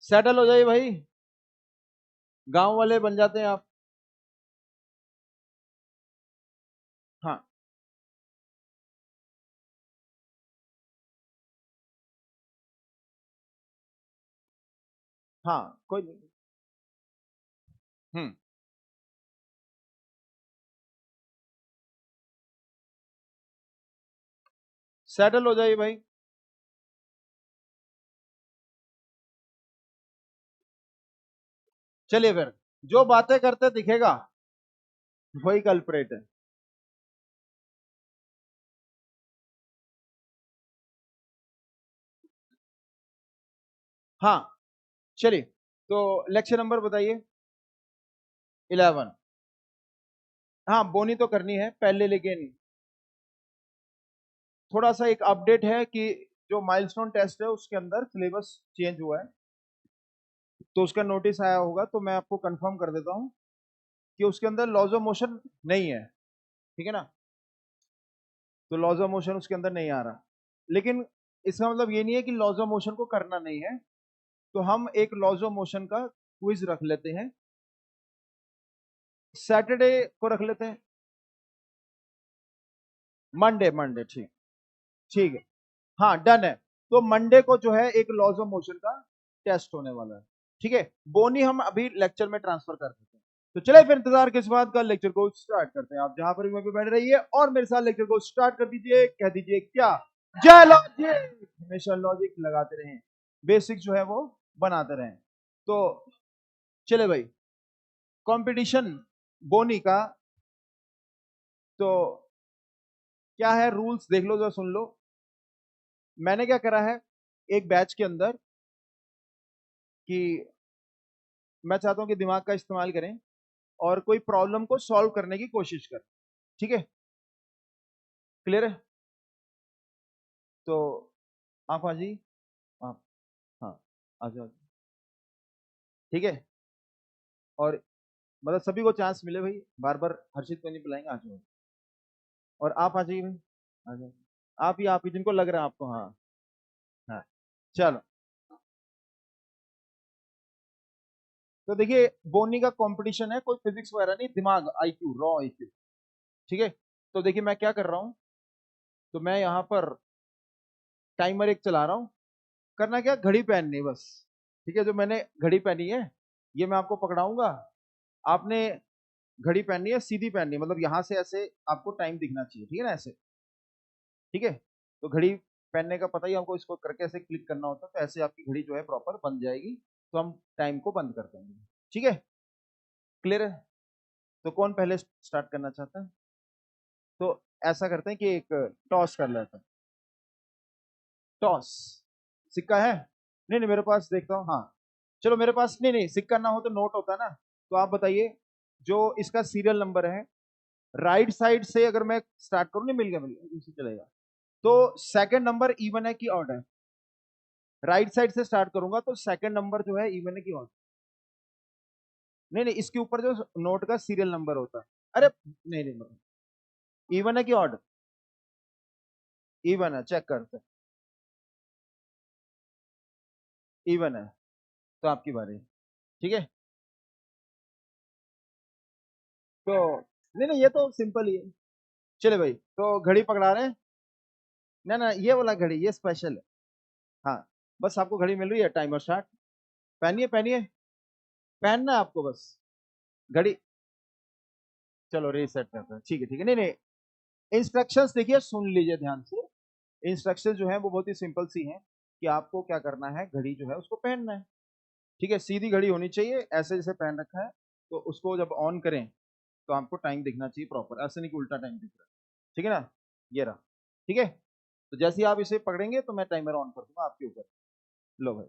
Settle हो जाइए भाई, गांव वाले बन जाते हैं आप। हाँ हाँ, कोई नहीं। हम्म। सेटल हो जाइए भाई। चलिए फिर, जो बातें करते दिखेगा वही कल्प्रेट है। हाँ चलिए, तो लेक्चर नंबर बताइए। 11। हाँ, बोनी तो करनी है पहले, लेकिन थोड़ा सा एक अपडेट है कि जो माइलस्टोन टेस्ट है उसके अंदर सिलेबस चेंज हुआ है, तो उसका नोटिस आया होगा, तो मैं आपको कंफर्म कर देता हूँ कि उसके अंदर लॉज ऑफ मोशन नहीं है। ठीक है ना, तो लॉज ऑफ मोशन उसके अंदर नहीं आ रहा, लेकिन इसका मतलब ये नहीं है कि लॉज ऑफ मोशन को करना नहीं है। तो हम एक लॉज ऑफ मोशन का क्विज रख लेते हैं, सैटरडे को रख लेते हैं। मंडे, मंडे ठीक। ठीक है, हाँ डन है। तो मंडे को जो है एक लॉज ऑफ मोशन का टेस्ट होने वाला है। ठीक है, बोनी हम अभी लेक्चर में ट्रांसफर कर देते हैं। तो चले फिर इंतजार किस बात का, लेक्चर को स्टार्ट करते हैं। आप जहां पर भी वहीं पे बैठ रहिए और मेरे साथ लेक्चर को स्टार्ट कर दीजिए। कह दीजिए क्या, जय लॉजिक। हमेशा लॉजिक लगाते रहें, बेसिक जो है वो बनाते रहें। तो चले भाई, कंपटीशन बोनी का, तो क्या है रूल्स देख लो, जो सुन लो। मैंने क्या करा है एक बैच के अंदर, कि मैं चाहता हूं कि दिमाग का इस्तेमाल करें और कोई प्रॉब्लम को सॉल्व करने की कोशिश करें। ठीक है, क्लियर है? तो आप हाँ जी, आप, हाँ, आ जाओ। ठीक है, और मतलब सभी को चांस मिले भाई, बार बार हर्षित को नहीं बुलाएंगे, आ जाओ। और आप आ जाइए भाई, आ जाओ। आप ही जिनको लग रहा है आपको, हाँ। हाँ चलो, तो देखिए बोनी का कंपटीशन है, कोई फिजिक्स वगैरह नहीं, दिमाग, आईक्यू, रॉ आईक्यू। ठीक है, तो देखिए मैं क्या कर रहा हूं, तो मैं यहाँ पर टाइमर एक चला रहा हूं। करना क्या, घड़ी पहननी है बस। ठीक है, जो मैंने घड़ी पहनी है ये मैं आपको पकड़ाऊंगा, आपने घड़ी पहननी है, सीधी पहननी है, मतलब यहां से ऐसे आपको टाइम दिखना चाहिए। ठीक है ना, ऐसे। ठीक है, तो घड़ी पहनने का पता ही हमको, इसको करके ऐसे क्लिक करना होता है, तो ऐसे आपकी घड़ी जो है प्रॉपर बन जाएगी। तो हम टाइम को बंद कर देंगे। ठीक है, क्लियर है? तो कौन पहले स्टार्ट करना चाहता है? तो ऐसा करते हैं कि एक टॉस कर लेते हैं। टॉस, सिक्का है? नहीं नहीं, मेरे पास देखता हूँ, हाँ। चलो मेरे पास, नहीं नहीं, सिक्का ना हो तो नोट होता है ना। तो आप बताइए, जो इसका सीरियल नंबर है, राइट साइड से अगर मैं स्टार्ट करूँ, नहीं, मिल गया, मिल गया, इसी चलेगा। तो सेकंड नंबर इवन है कि ऑड है? राइट साइड से स्टार्ट करूंगा तो सेकंड नंबर जो है इवन है कि ऑड? नहीं नहीं, इसके ऊपर जो नोट का सीरियल नंबर होता है, अरे नहीं नहीं, इवन है कि ऑड? इवन है, चेक करते हैं। इवन है, तो आपकी बारी। ठीक है, तो नहीं नहीं, ये तो सिंपल ही है। चले भाई, तो घड़ी पकड़ा रहे हैं। ना ना, ये वाला घड़ी ये स्पेशल है। हाँ, बस आपको घड़ी मिल रही है, टाइमर स्टार्ट। पहनिए पहनिए, पहनना है आपको बस घड़ी। चलो रीसेट करते हैं, ठीक है ठीक है। नहीं नहीं, इंस्ट्रक्शंस देखिए, सुन लीजिए ध्यान से। इंस्ट्रक्शंस जो है वो बहुत ही सिंपल सी हैं, कि आपको क्या करना है, घड़ी जो है उसको पहनना है। ठीक है, सीधी घड़ी होनी चाहिए, ऐसे जैसे पहन रखा है। तो उसको जब ऑन करें तो आपको टाइम दिखना चाहिए प्रॉपर, ऐसे नहीं कि उल्टा टाइम दिख रहा है। ठीक है ना, ये रहा। ठीक है, तो जैसे ही आप इसे पकड़ेंगे तो मैं टाइमर ऑन कर दूंगा आपके ऊपर। लो भाई।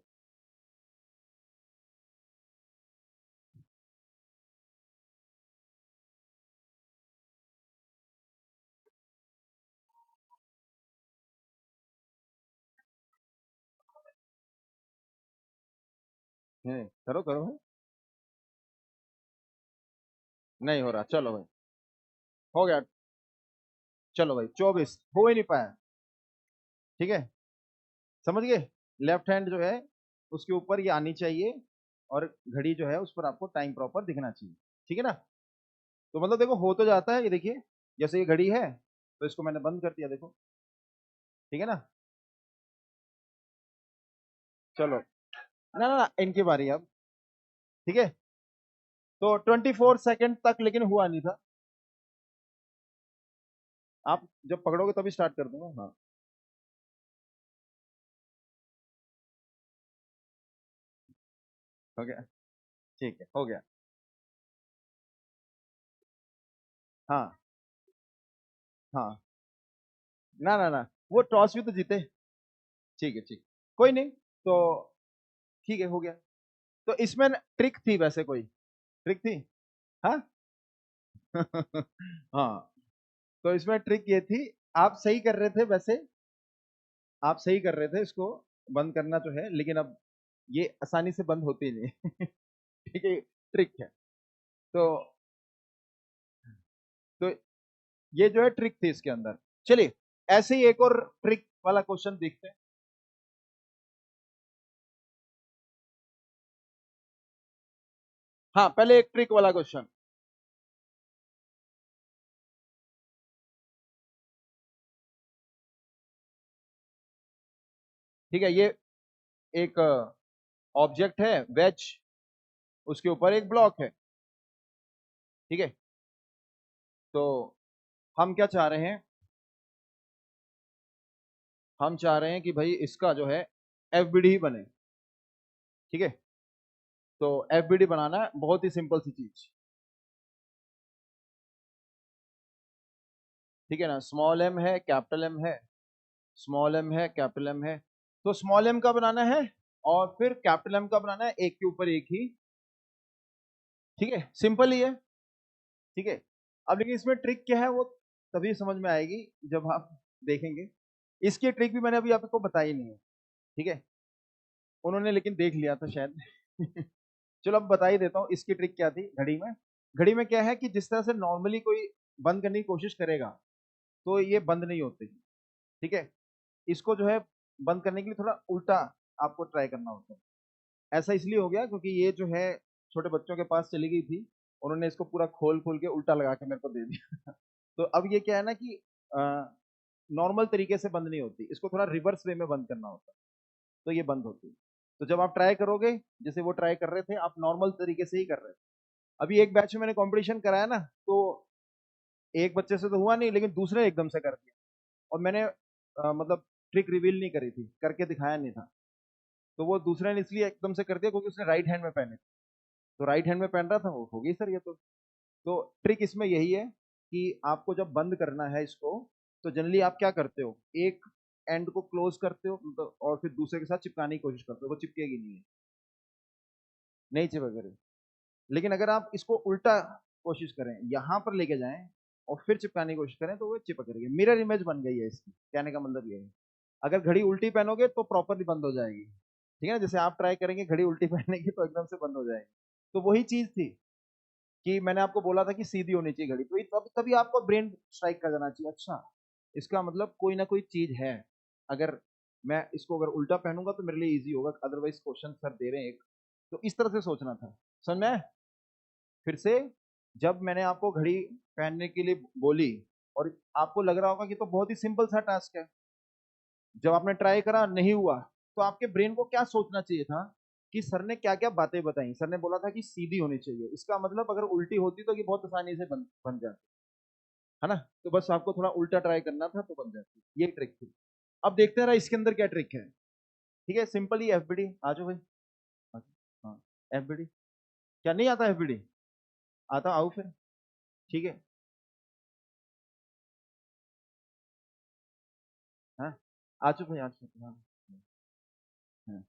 करो करो भाई। नहीं हो रहा, चलो भाई, हो गया। चलो भाई, 24 हो ही नहीं पाया। ठीक है, समझ गए? लेफ्ट हैंड जो है उसके ऊपर ये आनी चाहिए और घड़ी जो है उस पर आपको टाइम प्रॉपर दिखना चाहिए। ठीक है ना? तो मतलब देखो हो तो जाता है, ये देखिए जैसे ये घड़ी है तो इसको मैंने बंद कर दिया, देखो ठीक है ना। चलो ना ना ना, इनकी बारी अब। ठीक है, तो 24 सेकंड तक लेकिन हुआ नहीं था। आप जब पकड़ोगे तभी स्टार्ट कर दूंगा। हाँ हो गया, ठीक है हो गया। हाँ हाँ, ना ना ना, वो टॉस भी तो जीते। ठीक है ठीक, कोई नहीं। तो ठीक है हो गया। तो इसमें ट्रिक थी वैसे, कोई ट्रिक थी? हाँ हाँ, तो इसमें ट्रिक ये थी, आप सही कर रहे थे वैसे, आप सही कर रहे थे इसको बंद करना जो है, लेकिन अब ये आसानी से बंद होती नहीं ठीक है, ट्रिक है। तो तो ये जो है ट्रिक थी इसके अंदर। चलिए ऐसे ही एक और ट्रिक वाला क्वेश्चन देखते हैं। हाँ पहले एक ट्रिक वाला क्वेश्चन। ठीक है, ये एक ऑब्जेक्ट है वेज, उसके ऊपर एक ब्लॉक है। ठीक है, तो हम क्या चाह रहे हैं, हम चाह रहे हैं कि भाई इसका जो है एफबीडी ही बने। ठीक है, तो एफबीडी बनाना है, बहुत ही सिंपल सी चीज। ठीक है ना, स्मॉल एम है कैपिटल एम है, स्मॉल एम है कैपिटल एम है। तो स्मॉल एम का बनाना है और फिर कैपिटल एम का बनाना है, एक के ऊपर एक ही। ठीक है, सिंपल ही है। ठीक है, अब लेकिन इसमें ट्रिक क्या है वो तभी समझ में आएगी जब आप देखेंगे। इसकी ट्रिक भी मैंने अभी आपको बताई नहीं है। ठीक है, उन्होंने लेकिन देख लिया था शायद चलो अब बता ही देता हूँ इसकी ट्रिक क्या थी घड़ी में। घड़ी में क्या है कि जिस तरह से नॉर्मली कोई बंद करने की कोशिश करेगा तो ये बंद नहीं होती। ठीक है, इसको जो है बंद करने के लिए थोड़ा उल्टा आपको ट्राई करना होता है। ऐसा इसलिए हो गया क्योंकि ये जो है छोटे बच्चों के पास चली गई थी, उन्होंने इसको पूरा खोल खोल के उल्टा लगा के मेरे को दे दिया तो अब ये क्या है ना कि नॉर्मल तरीके से बंद नहीं होती, इसको थोड़ा रिवर्स वे में बंद करना होता है, तो ये बंद होती है। तो जब आप ट्राई करोगे, जैसे वो ट्राई कर रहे थे, आप नॉर्मल तरीके से ही कर रहे थे। अभी एक बैच में मैंने कंपटीशन कराया ना, तो एक बच्चे से तो हुआ नहीं, लेकिन दूसरे एकदम से कर दिया। और मैंने मतलब ट्रिक रिवील नहीं करी थी, करके दिखाया नहीं था। तो वो दूसरे ने इसलिए एकदम से कर दिया क्योंकि उसने राइट हैंड में पहने थे। तो राइट हैंड में पहन रहा था, वो हो गई सर ये तो ट्रिक इसमें यही है कि आपको जब बंद करना है इसको, तो जनरली आप क्या करते हो, एक एंड को क्लोज करते हो मतलब, और फिर दूसरे के साथ चिपकाने की कोशिश करते हो, वो चिपकेगी नहीं, नहीं चिपकेगी। लेकिन अगर आप इसको उल्टा कोशिश करें, यहां पर लेके जाएं और फिर चिपकाने की कोशिश करें, तो वो चिपक रही है, मिरर इमेज बन गई है इसकी, कहने का मतलब ये है। अगर घड़ी उल्टी पहनोगे तो प्रॉपरली बंद हो जाएगी। ठीक है ना, जैसे आप ट्राई करेंगे घड़ी उल्टी पहनने की तो एकदम से बंद हो जाएगी। तो वही चीज थी कि मैंने आपको बोला था कि सीधी होनी चाहिए घड़ी, तो तब तभी आपको ब्रेन स्ट्राइक कर जाना चाहिए, अच्छा इसका मतलब कोई ना कोई चीज है। अगर मैं इसको अगर उल्टा पहनूंगा तो मेरे लिए इजी होगा, अदरवाइज क्वेश्चन सर दे रहे हैं एक। तो इस तरह से सोचना था। समझ में आया? फिर से, जब मैंने आपको घड़ी पहनने के लिए बोली और आपको लग रहा होगा कि तो बहुत ही सिंपल सा टास्क है, जब आपने ट्राई करा नहीं हुआ, तो आपके ब्रेन को क्या सोचना चाहिए था कि सर ने क्या क्या बातें बताई। सर ने बोला था कि सीधी होनी चाहिए, इसका मतलब अगर उल्टी होती तो ये बहुत आसानी से बन जाती, है ना। तो बस आपको थोड़ा उल्टा ट्राई करना था तो बन जाती, ये ट्रिक थी। अब देखते हैं रहा इसके अंदर क्या ट्रिक है। ठीक है, सिंपल ही एफबीडी, आ जाओ भाई आ जाओ। हाँ, एफबीडी क्या नहीं आता? एफबीडी आता, आओ फिर। ठीक है, हाँ आ जाओ भाई आ जाओ। हाँ हाँ।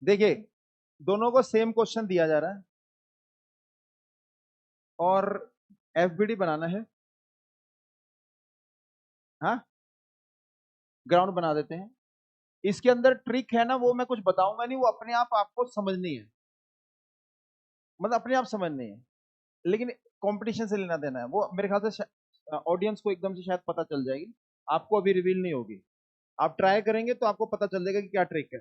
देखिए, दोनों को सेम क्वेश्चन दिया जा रहा है और एफबीडी बनाना है। हाँ, ग्राउंड बना देते हैं। इसके अंदर ट्रिक है ना, वो मैं कुछ बताऊंगा नहीं, वो अपने आप आपको समझनी है, मतलब अपने आप समझनी है। लेकिन कंपटीशन से लेना देना है वो मेरे ख्याल से ऑडियंस को एकदम से शायद पता चल जाएगी, आपको अभी रिवील नहीं होगी। आप ट्राई करेंगे तो आपको पता चल जाएगा कि क्या ट्रिक है।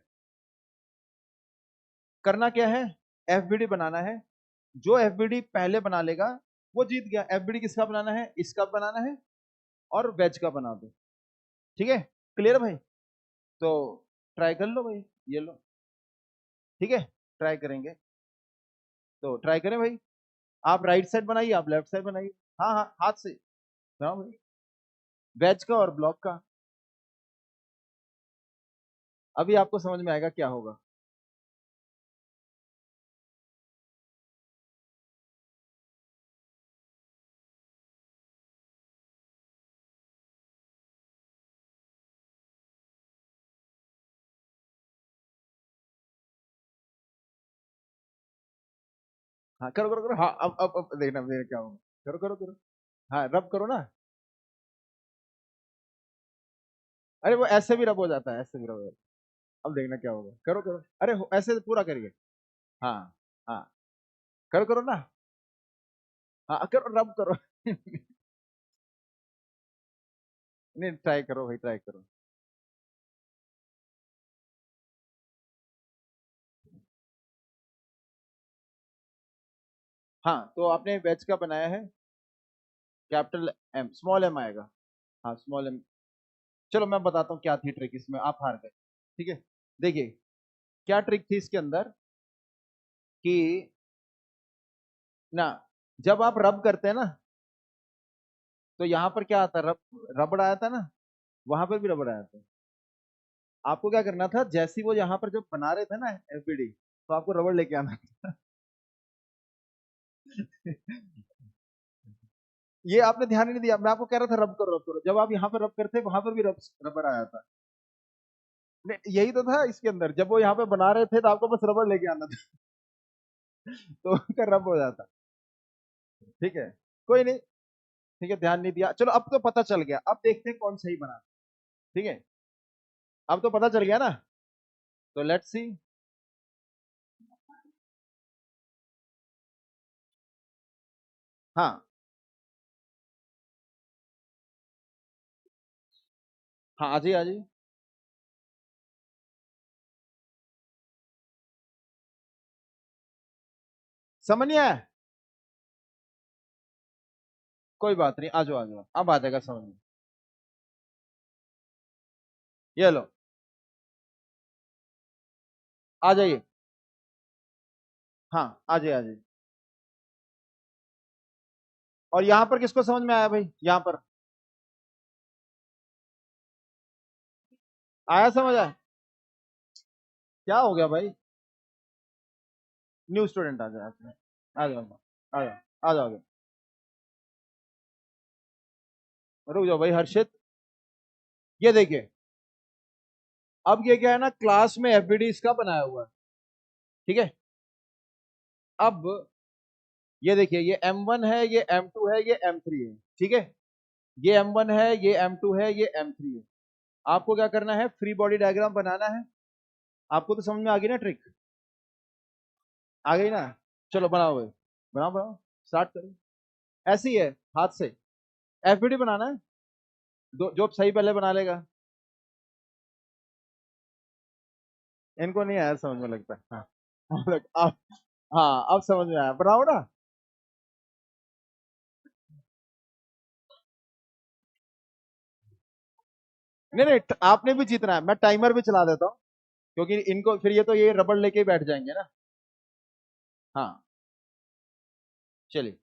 करना क्या है, एफबीडी बनाना है। जो एफबीडी पहले बना लेगा वो जीत गया। एफबीडी किसका बनाना है, इसका बनाना है और वेज का बना दो। ठीक है, क्लियर भाई? तो ट्राई कर लो भाई, ये लो। ठीक है, ट्राई करेंगे तो ट्राई करें भाई। आप राइट साइड बनाइए, आप लेफ्ट साइड बनाइए। हाँ हाँ, हाथ से बनाओ भाई, वेज का और ब्लॉक का। अभी आपको समझ में आएगा क्या होगा। हाँ करो करो करो, हाँ अब देखना क्या होगा। करो करो करो, हाँ रब करो ना। अरे वो ऐसे भी रब हो जाता है, ऐसे भी रब हो जाता है। अब देखना क्या होगा, करो करो, अरे ऐसे पूरा करिए। हाँ हाँ, करो करो ना। हाँ करो, रब करो। नहीं ट्राई करो भाई, ट्राई करो। हाँ तो आपने वेज का बनाया है, कैपिटल एम, स्मॉल एम आएगा। हाँ स्मॉल एम। चलो मैं बताता हूँ क्या थी ट्रिक इसमें, आप हार गए। ठीक है, देखिए क्या ट्रिक थी इसके अंदर कि ना, जब आप रब करते हैं ना तो यहाँ पर क्या आता है, रबड़ आया था ना, वहां पर भी रबड़ आया था। आपको क्या करना था, जैसे ही वो यहाँ पर जब बना रहे थे ना एफबीडी, तो आपको रबड़ लेके आना था। ये आपने ध्यान ही नहीं दिया, मैं आपको कह रहा था रब करो रब करो, जब आप यहाँ पर रब करते वहां पर भी रबर आया था। यही तो था इसके अंदर, जब वो यहाँ पे बना रहे थे तो आपको बस रबड़ लेके आना था। तो उनका रब हो जाता। ठीक है, कोई नहीं। ठीक है, ध्यान नहीं दिया, चलो अब तो पता चल गया, अब देखते हैं कौन सही बना। ठीक है, अब तो पता चल गया ना, तो लेट्स सी। हाँ हाँ, आ जाइए आ जाइए। समझ नहीं आया, कोई बात नहीं, आ जाओ आ जाओ, अब आ जाएगा समझ में। ये लो, आ जाइए। हाँ आ जाइए आ जाइए। और यहाँ पर किसको समझ में आया भाई, यहाँ पर आया, समझ आया? क्या हो गया भाई, न्यू स्टूडेंट आ जाए, आ जाओ आ जाओ आ जाओ। रुक जाओ भाई हर्षित, ये देखिए, अब ये क्या है ना, क्लास में एफबीडी इसका बनाया हुआ है। ठीक है, अब ये देखिए, ये M1 है, ये M2 है, ये M3 है। ठीक है, ये M1 है, ये M2 है, ये M3 है। आपको क्या करना है, फ्री बॉडी डायग्राम बनाना है। आपको तो समझ में आ गई ना ट्रिक, आ गई ना? चलो बनाओ भाई, बनाओ बनाओ, स्टार्ट करो। ऐसे ही है, हाथ से एफबीडी बनाना है। जो सही पहले बना लेगा। इनको नहीं आया समझ में लगता है। हाँ अब, हाँ अब समझ में आया, बनाओ ना। नहीं नहीं, आपने भी जीतना है, मैं टाइमर भी चला देता हूँ, क्योंकि इनको फिर ये तो ये रबड़ लेके ही बैठ जाएंगे ना। हाँ चलिए,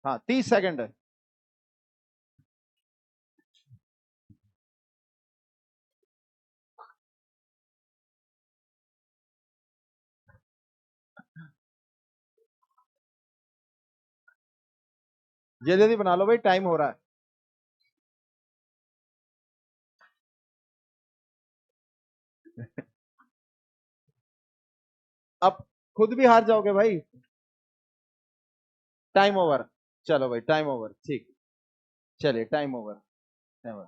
हाँ 30 सेकंड है। जल्दी जल्दी बना लो भाई, टाइम हो रहा है। अब खुद भी हार जाओगे भाई। टाइम ओवर, चलो भाई टाइम ओवर, ठीक। चलिए टाइम ओवर, टाइम ओवर।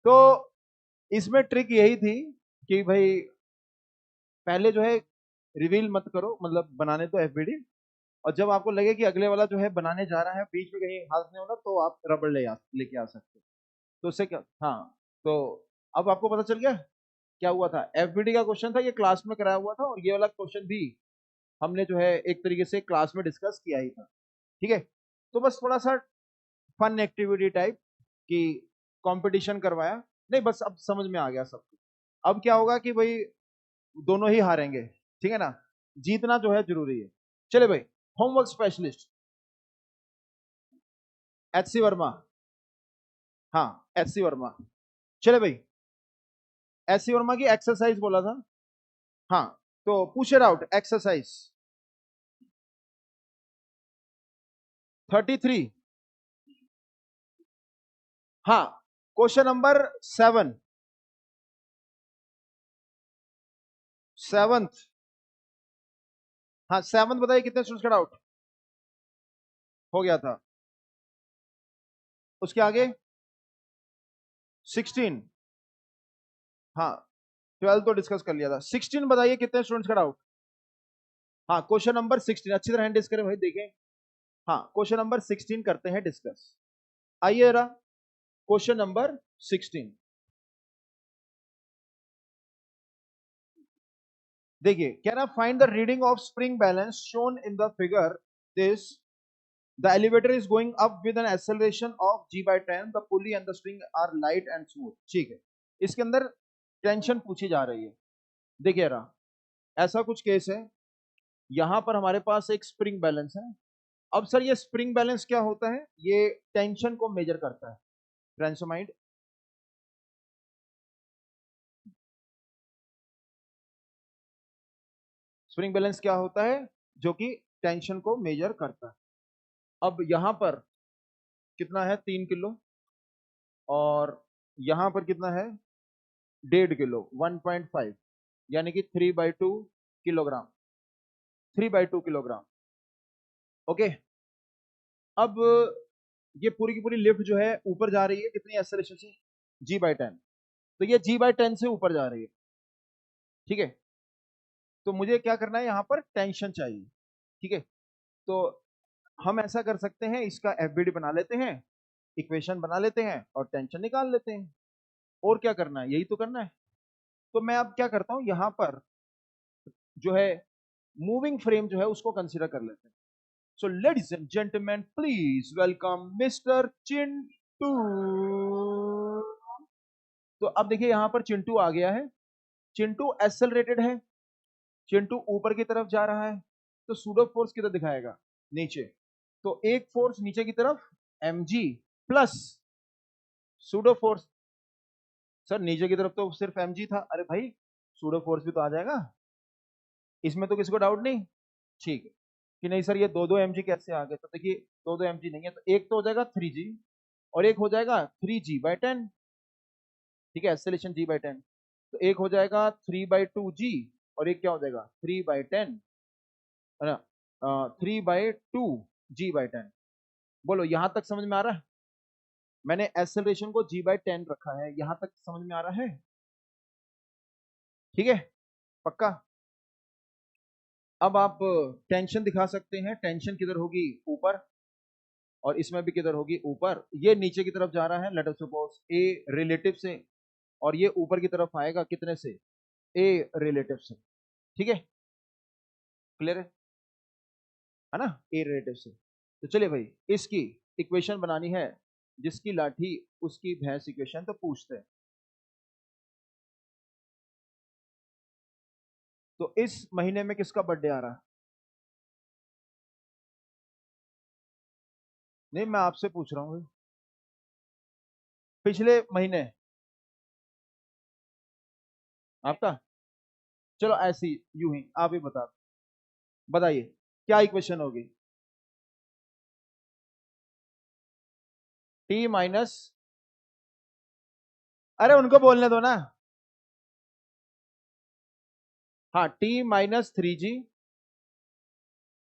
तो इसमें ट्रिक यही थी कि भाई पहले जो है रिवील मत करो, मतलब बनाने तो एफबीडी, और जब आपको लगे कि अगले वाला जो है बनाने जा रहा है, बीच में कहीं हाथ नहीं होना, तो आप रबड़ लेके आ सकते हो। तो उससे क्या, हाँ, तो अब आपको पता चल गया क्या हुआ था। एफबीडी का क्वेश्चन था, ये क्लास में कराया हुआ था, और ये वाला क्वेश्चन भी हमने जो है एक तरीके से क्लास में डिस्कस किया ही था। ठीक है, तो बस थोड़ा सा फन एक्टिविटी टाइप कि कंपटीशन करवाया, नहीं बस अब समझ में आ गया सब कुछ। अब क्या होगा कि भाई दोनों ही हारेंगे, ठीक है ना, जीतना जो है जरूरी है। चले भाई, होमवर्क स्पेशलिस्ट एचसी वर्मा, हाँ एचसी वर्मा, चले भाई, एचसी वर्मा की एक्सरसाइज बोला था, हाँ, तो पुश इट आउट एक्सरसाइज 33, हाँ, क्वेश्चन नंबर 7, 7th, हाँ 7th बताइए कितने स्टूडेंट्स का डाउट हो गया था। उसके आगे 16, हाँ 12 तो डिस्कस कर लिया था। 16 बताइए कितने स्टूडेंट्स का डाउट, हाँ क्वेश्चन नंबर 16 अच्छी तरह हैंड डिस्कस करें भाई, देखें, हाँ क्वेश्चन नंबर 16 करते हैं डिस्कस। आइए जरा, क्वेश्चन नंबर 16 देखिए, कह रहा find the reading of spring balance shown in the figure this, the elevator is going up with an acceleration of g/10, the pulley and the spring are light and smooth. ठीक है, इसके अंदर tension पूछी जा रही है। देखिए रहा, ऐसा कुछ केस है, यहां पर हमारे पास एक स्प्रिंग बैलेंस है। अब सर ये स्प्रिंग बैलेंस क्या होता है, ये टेंशन को मेजर करता है। फ्रेंड्स माइंड, स्प्रिंग बैलेंस क्या होता है, जो कि टेंशन को मेजर करता है। अब यहां पर कितना है, 3 किलो, और यहां पर कितना है, 1.5 किलो, 1.5, यानी कि 3/2 किलोग्राम, 3/2 किलोग्राम। ओके, अब ये पूरी की पूरी लिफ्ट जो है ऊपर जा रही है, कितनी एक्सेलरेशन से, g/10, तो ये g/10 से ऊपर जा रही है। ठीक है, तो मुझे क्या करना है, यहां पर टेंशन चाहिए। ठीक है, तो हम ऐसा कर सकते हैं, इसका एफबीडी बना लेते हैं, इक्वेशन बना लेते हैं, और टेंशन निकाल लेते हैं। और क्या करना है, यही तो करना है। तो मैं अब क्या करता हूं, यहां पर जो है मूविंग फ्रेम जो है उसको कंसीडर कर लेते हैं। So ladies and gentleman, please welcome mister Chintu. तो अब देखिए यहां पर चिंटू आ गया है, चिंटू एक्सेलरेटेड है, चिंटू ऊपर की तरफ जा रहा है, तो सूडो फोर्स किधर दिखाएगा, नीचे। तो एक फोर्स नीचे की तरफ mg plus pseudo force, sir नीचे की तरफ तो सिर्फ mg था, अरे भाई सूडो फोर्स भी तो आ जाएगा, इसमें तो किसी को डाउट नहीं। ठीक है, कि नहीं सर ये दो दो mg कैसे आ गए, तो देखिए दो दो mg नहीं है, तो एक तो हो जाएगा 3g, और एक हो जाएगा 3g/10। ठीक है, एक्सेलेरेशन g/10, तो एक हो जाएगा 3/2g, और एक क्या हो जाएगा 3/10, है ना, 3/2g/10। बोलो यहां तक समझ में आ रहा है, मैंने एक्सेलरेशन को g/10 रखा है, यहां तक समझ में आ रहा है। ठीक है, पक्का। अब आप टेंशन दिखा सकते हैं, टेंशन किधर होगी, ऊपर, और इसमें भी किधर होगी, ऊपर। ये नीचे की तरफ जा रहा है, let us suppose a relative से, और ये ऊपर की तरफ आएगा कितने से, ए रिलेटिव से। ठीक है, क्लियर है ना, ए रिलेटिव से। तो चलिए भाई, इसकी इक्वेशन बनानी है, जिसकी लाठी उसकी भैंस इक्वेशन, तो पूछते हैं। तो इस महीने में किसका बर्थडे आ रहा है, नहीं मैं आपसे पूछ रहा हूँ, पिछले महीने आपका, चलो ऐसी यूं ही आप ही बता, बताइए क्या इक्वेशन होगी, टी माइनस, अरे उनको बोलने दो ना, हाँ t-3g,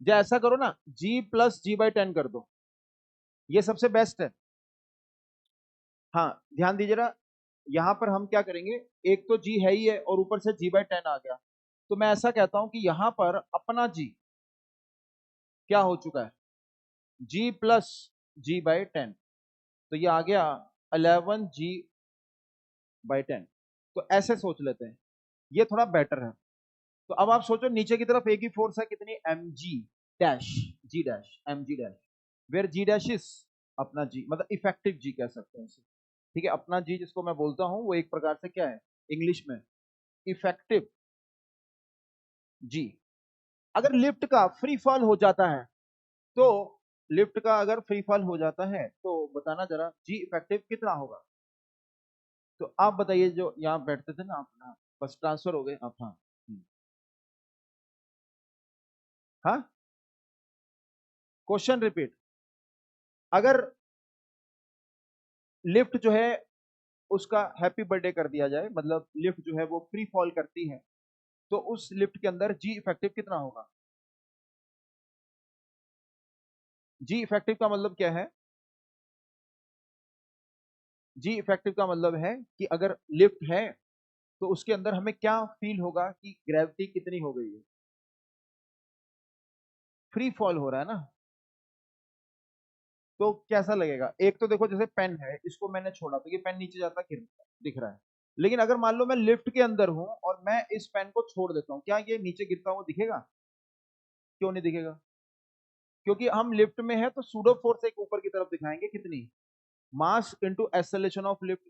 ऐसा करो ना, g+g/10 कर दो, ये सबसे बेस्ट है। हाँ ध्यान दीजिए ना, यहां पर हम क्या करेंगे, एक तो g है ही है, और ऊपर से g/10 आ गया, तो मैं ऐसा कहता हूं कि यहां पर अपना g, क्या हो चुका है, जी प्लस जी बाई 10, तो ये आ गया 11g/10। तो ऐसे सोच लेते हैं, ये थोड़ा बेटर है। तो अब आप सोचो नीचे की तरफ एक ही फोर्स है, कितनी, M G dash, G dash, M G dash, where G dash is अपना जी, मतलब इफेक्टिव जी कह सकते हैं इसे। ठीक है, अपना जी जिसको मैं बोलता हूं वो एक प्रकार से क्या है इंग्लिश में, इफेक्टिव जी। अगर लिफ्ट का फ्री फॉल हो जाता है तो, लिफ्ट का अगर फ्री फॉल हो जाता है तो बताना जरा जी इफेक्टिव कितना होगा। तो आप बताइए, जो यहाँ बैठते थे ना आप, हाँ, बस ट्रांसफर हो गए आप, हाँ। हाँ, क्वेश्चन रिपीट। अगर लिफ्ट जो है उसका हैप्पी बर्थडे कर दिया जाए, मतलब लिफ्ट जो है वो फ्री फॉल करती है, तो उस लिफ्ट के अंदर जी इफेक्टिव कितना होगा। जी इफेक्टिव का मतलब क्या है, जी इफेक्टिव का मतलब है कि अगर लिफ्ट है तो उसके अंदर हमें क्या फील होगा कि ग्रेविटी कितनी हो गई है, फ्री फॉल हो रहा है ना। तो कैसा लगेगा, एक तो देखो जैसे पेन है, इसको मैंने छोड़ा तो ये पेन नीचे जाता गिर दिख रहा है, लेकिन अगर मान लो मैं लिफ्ट के अंदर हूं और मैं इस पेन को छोड़ देता हूं, क्या ये नीचे गिरता हुआ दिखेगा, क्यों नहीं दिखेगा, क्योंकि हम लिफ्ट में है तो सूडो फोर्स एक ऊपर की तरफ दिखाएंगे, कितनी, mass into acceleration of lift.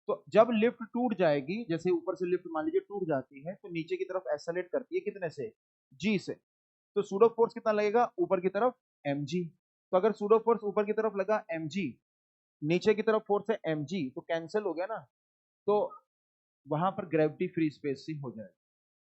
तो जब लिफ्ट टूट जाएगी, जैसे ऊपर से लिफ्ट मान लीजिए टूट जाती है, तो नीचे की तरफ एक्सेलरेट करती है कितने से, जी से। तो सूडो फोर्स कितना लगेगा ऊपर की तरफ, एम जी। तो अगर सूडो फोर्स ऊपर की तरफ लगा एम जी, नीचे की तरफ फोर्स है एम जी, तो कैंसिल हो गया ना। तो वहां पर ग्रेविटी फ्री स्पेस ही हो जाए।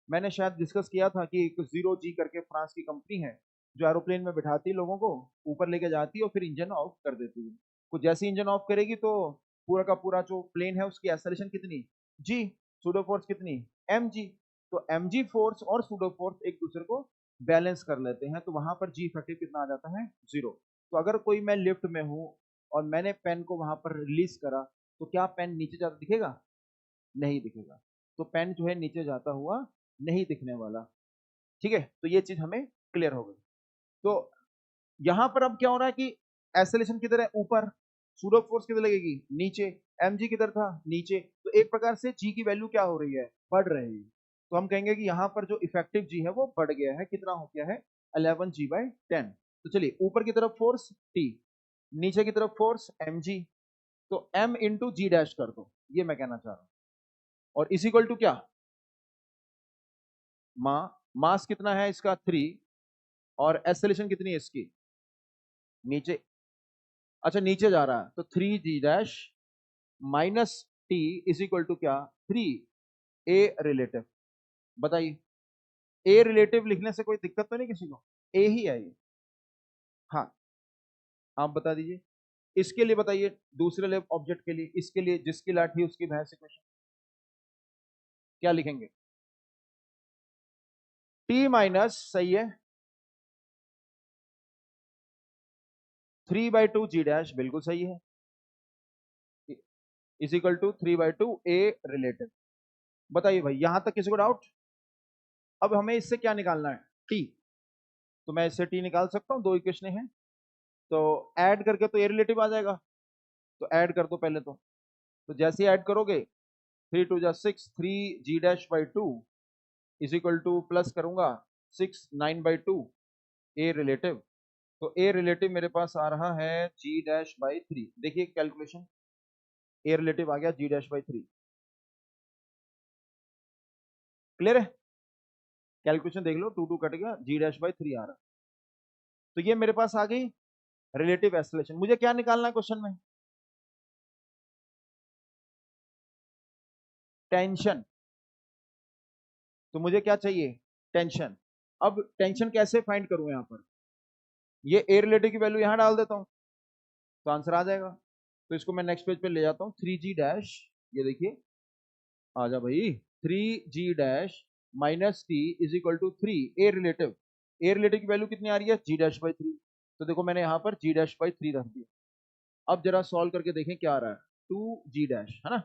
मैंने शायद डिस्कस किया था कि एक जीरो जी करके फ्रांस की कंपनी है, जो एरोप्लेन में बिठाती है लोगों को, ऊपर लेके जाती है और फिर इंजन ऑफ कर देती है। कुछ जैसे इंजन ऑफ करेगी तो पूरा का पूरा जो प्लेन है उसकी एक्सेलरेशन कितनी, जी, सूडो फोर्स कितनी, एम जी। तो एम जी फोर्स और सूडो फोर्स एक दूसरे को बैलेंस कर लेते हैं, तो वहां पर जी इफेक्टिव कितना आ जाता है, जीरो। तो अगर कोई मैं लिफ्ट में हूं और मैंने पेन को वहां पर रिलीज करा, तो क्या पेन नीचे जाता दिखेगा, नहीं दिखेगा। तो पेन जो है नीचे जाता हुआ नहीं दिखने वाला। ठीक है, तो ये चीज हमें क्लियर हो गई। तो यहां पर अब क्या हो रहा है कि एक्सेलरेशन किधर है, ऊपर, सूडो फोर्स किधर लगेगी, नीचे, एमजी किधर था, नीचे। तो एक प्रकार से जी की वैल्यू क्या हो रही है, बढ़ रही है। तो हम कहेंगे कि यहां पर जो इफेक्टिव जी है वो बढ़ गया है, कितना हो गया है, 11g/10। तो चलिए ऊपर की तरफ फोर्स टी, नीचे की तरफ फोर्स एम जी, तो एम इंटू जी डैश कर दो, ये मैं कहना चाह रहा हूं। और इज इक्वल टू क्या, मा मास कितना है इसका 3, और एक्सेलरेशन कितनी है इसकी, नीचे, अच्छा नीचे जा रहा है, तो 3g minus T is equal to क्या, 3 ए रिलेटिव। बताइए, ए रिलेटिव लिखने से कोई दिक्कत तो नहीं किसी को, ए ही है ये। हाँ, आप बता दीजिए इसके लिए, बताइए दूसरे लेव ऑब्जेक्ट के लिए, इसके लिए जिसकी लाठी उसकी भैंस इक्वेशन, क्या लिखेंगे, टी माइनस, सही है, 3/2g बिल्कुल सही है, is equal to 3/2 A relative. बताइए भाई, यहां तक किसी को डाउट। अब हमें इससे क्या निकालना है, टी। तो मैं इससे टी निकाल सकता हूँ, दो इक्वेशन है, तो ऐड करके तो ए रिलेटिव आ जाएगा। तो ऐड कर दो पहले तो जैसे ही ऐड करोगे, 3 2 जा 6, 3g/2 is equal two plus करूंगा 6 9/2 ए रिलेटिव। तो ए रिलेटिव मेरे पास आ रहा है g-3, देखिए कैलकुलेशन, ए रिलेटिव आ गया g-3। क्लियर है, कैलकुलेशन देख लो, 2 2 कट गया, g-3 आ रहा। तो ये मेरे पास आ गई रिलेटिव एक्सेलरेशन। मुझे क्या निकालना है क्वेश्चन में, टेंशन। तो मुझे क्या चाहिए, टेंशन। अब टेंशन कैसे फाइंड करूं, यहां पर ये ए रिलेटिव की वैल्यू यहां डाल देता हूं, तो आंसर आ जाएगा। तो इसको मैं नेक्स्ट पेज पे ले जाता हूं, 3g, ये देखिए, आ जा भाई, 3g-, -t is equal to 3 A relative की वैल्यू कितनी आ रही है, g-3। तो देखो मैंने यहां पर g-3 रख दिया। अब जरा सॉल्व करके देखें क्या आ रहा है, 2g, है ना,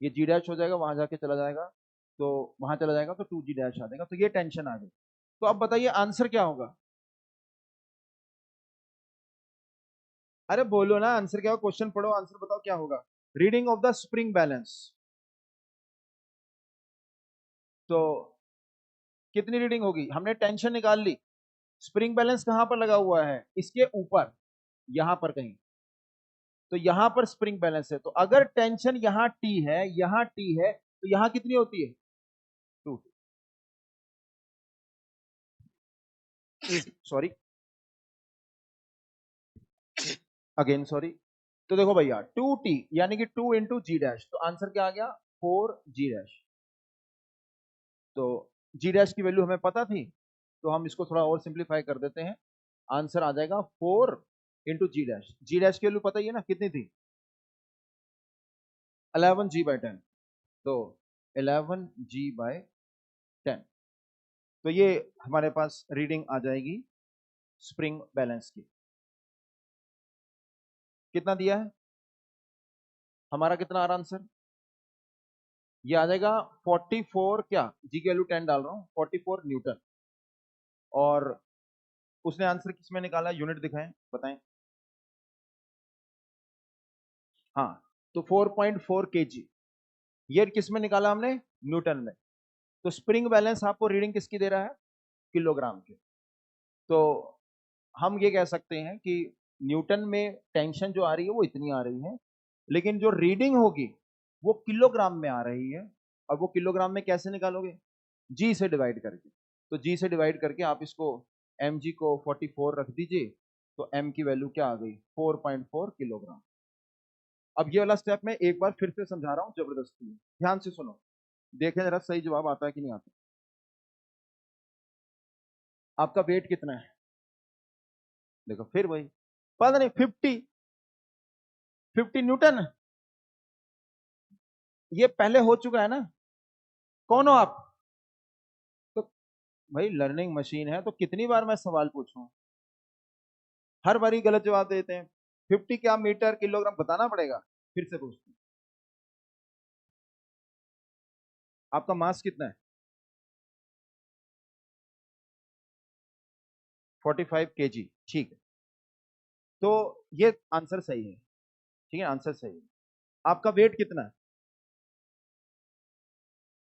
ये g' हो जाएगा, वहां जाके चला जाएगा, तो वहां चला जाएगा तो 2g' आ जाएगा। तो ये टेंशन आ गई। तो अब बताइए आंसर क्या होगा, अरे बोलो ना आंसर क्या हो, क्वेश्चन पढ़ो, आंसर बताओ क्या होगा। Reading of the spring balance. तो कितनी रीडिंग होगी, हमने टेंशन निकाल ली। स्प्रिंग बैलेंस कहां पर लगा हुआ है, इसके ऊपर, यहां पर कहीं। तो यहां पर स्प्रिंग बैलेंस है, तो अगर टेंशन यहां टी है, यहां टी है, तो यहां कितनी होती है, 2। Sorry, again sorry. तो देखो भैया 2t यानी कि 2 × g डैश, तो आंसर क्या आ गया, 4g डैश। तो जी डैश की वैल्यू हमें पता थी, तो हम इसको थोड़ा और सिंप्लीफाई कर देते हैं। आंसर आ जाएगा 4 × g डैश। जी डैश की वैल्यू पता ही है ना, कितनी थी, 11g/10। तो 11g/10। तो ये हमारे पास रीडिंग आ जाएगी स्प्रिंग बैलेंस की। कितना दिया है, हमारा कितना आ रहा आंसर, ये आ जाएगा 44, क्या जी की वैल्यू 10 डाल रहा हूं, 44 न्यूटन। और उसने आंसर किस में निकाला, यूनिट दिखाएं, बताएं। हाँ, तो 4.4 kg, ये किस में निकाला हमने, न्यूटन में। तो स्प्रिंग बैलेंस आपको रीडिंग किसकी दे रहा है, किलोग्राम की। तो हम ये कह सकते हैं कि न्यूटन में टेंशन जो आ रही है वो इतनी आ रही है, लेकिन जो रीडिंग होगी वो किलोग्राम में आ रही है। और वो किलोग्राम में कैसे निकालोगे, जी से डिवाइड करके। तो जी से डिवाइड करके आप इसको एम जी को 44 रख दीजिए, तो एम की वैल्यू क्या आ गई, 4.4 किलोग्राम। अब ये वाला स्टेप मैं एक बार फिर से समझा रहा हूं जबरदस्ती, ध्यान से सुनो, देखें जरा सही जवाब आता है कि नहीं आता। आपका वेट कितना है, देखो फिर वही, पता नहीं, 50 न्यूटन। ये पहले हो चुका है ना, कौन हो आप, तो भाई लर्निंग मशीन है, तो कितनी बार मैं सवाल पूछूं, हर बारी गलत जवाब देते हैं। 50 क्या, मीटर, किलोग्राम बताना पड़ेगा, फिर से पूछते हैं। आपका मास कितना है, 45 kg, ठीक है। तो ये आंसर सही है, ठीक है, आंसर सही है। आपका वेट कितना है,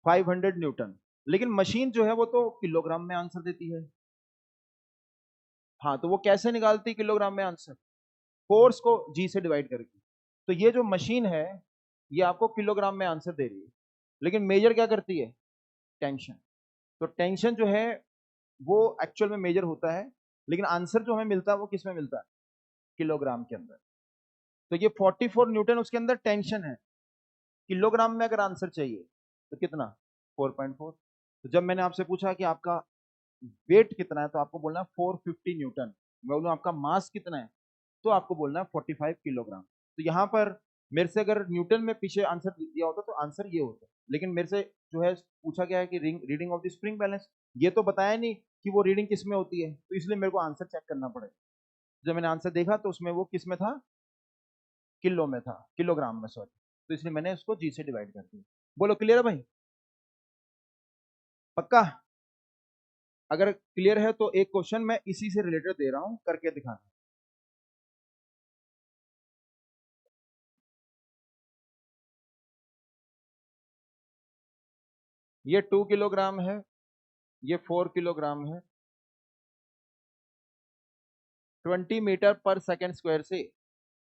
500 न्यूटन। लेकिन मशीन जो है वो तो किलोग्राम में आंसर देती है। हाँ, तो वो कैसे निकालती है किलोग्राम में आंसर, फोर्स को जी से डिवाइड करके। तो ये जो मशीन है, ये आपको किलोग्राम में आंसर दे रही है, लेकिन मेजर क्या करती है, टेंशन। तो टेंशन जो है वो एक्चुअल में मेजर होता है, लेकिन आंसर जो हमें मिलता है वो किस में मिलता है, किलोग्राम के अंदर। तो ये 44 न्यूटन उसके अंदर टेंशन है, किलोग्राम में अगर आंसर चाहिए तो कितना, 4.4। तो जब मैंने आपसे पूछा कि आपका वेट कितना है, तो आपको बोलना है 450 न्यूटन। मैं बोलूँ आपका मास कितना है, तो आपको बोलना है 45 किलोग्राम। तो यहाँ पर मेरे से अगर न्यूटन में पीछे आंसर दिया होता तो आंसर ये होता, लेकिन मेरे से जो है पूछा गया है कि reading of the spring balance, ये तो बताया नहीं कि वो रीडिंग किस में होती है, तो इसलिए मेरे को आंसर चेक करना पड़ेगा। जब मैंने आंसर देखा तो उसमें वो किस में था, किलो में था, किलोग्राम में सॉरी, तो इसलिए मैंने उसको जी से डिवाइड कर दिया। बोलो क्लियर है भाई, पक्का। अगर क्लियर है तो एक क्वेश्चन मैं इसी से रिलेटेड दे रहा हूं, करके दिखाना। ये 2 किलोग्राम है, ये 4 किलोग्राम है। 20 मीटर पर सेकेंड स्क्वायर से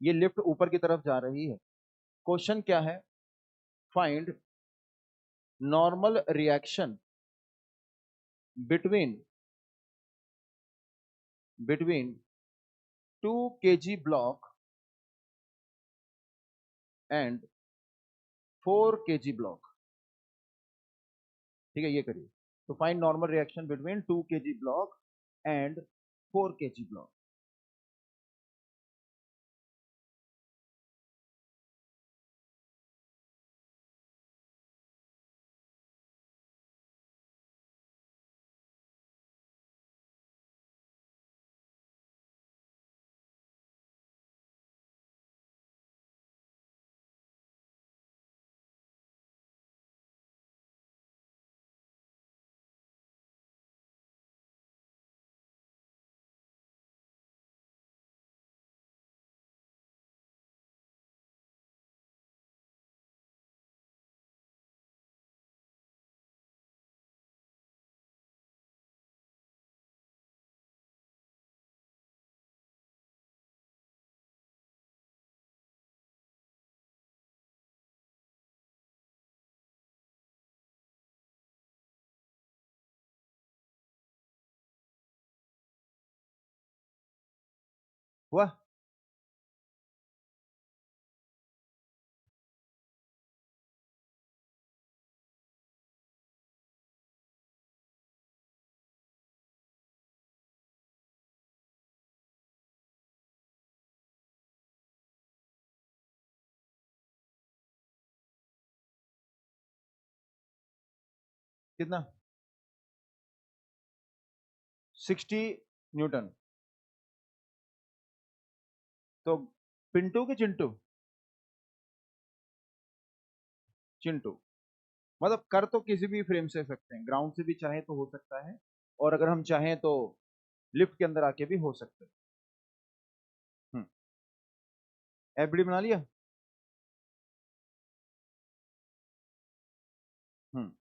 ये लिफ्ट ऊपर की तरफ जा रही है। क्वेश्चन क्या है, find normal reaction between between 2 kg block and 4 kg block. ठीक है, ये करिए। तो find normal reaction between 2 kg block and 4 kg block. हुआ? कितना? 60 न्यूटन। तो पिंटू की चिंटू? चिंटू। मतलब कर तो किसी भी फ्रेम से सकते हैं, ग्राउंड से भी चाहे तो हो सकता है, और अगर हम चाहें तो लिफ्ट के अंदर आके भी हो सकते हैं। हम्म। एफबीडी बना लिया। हम्म।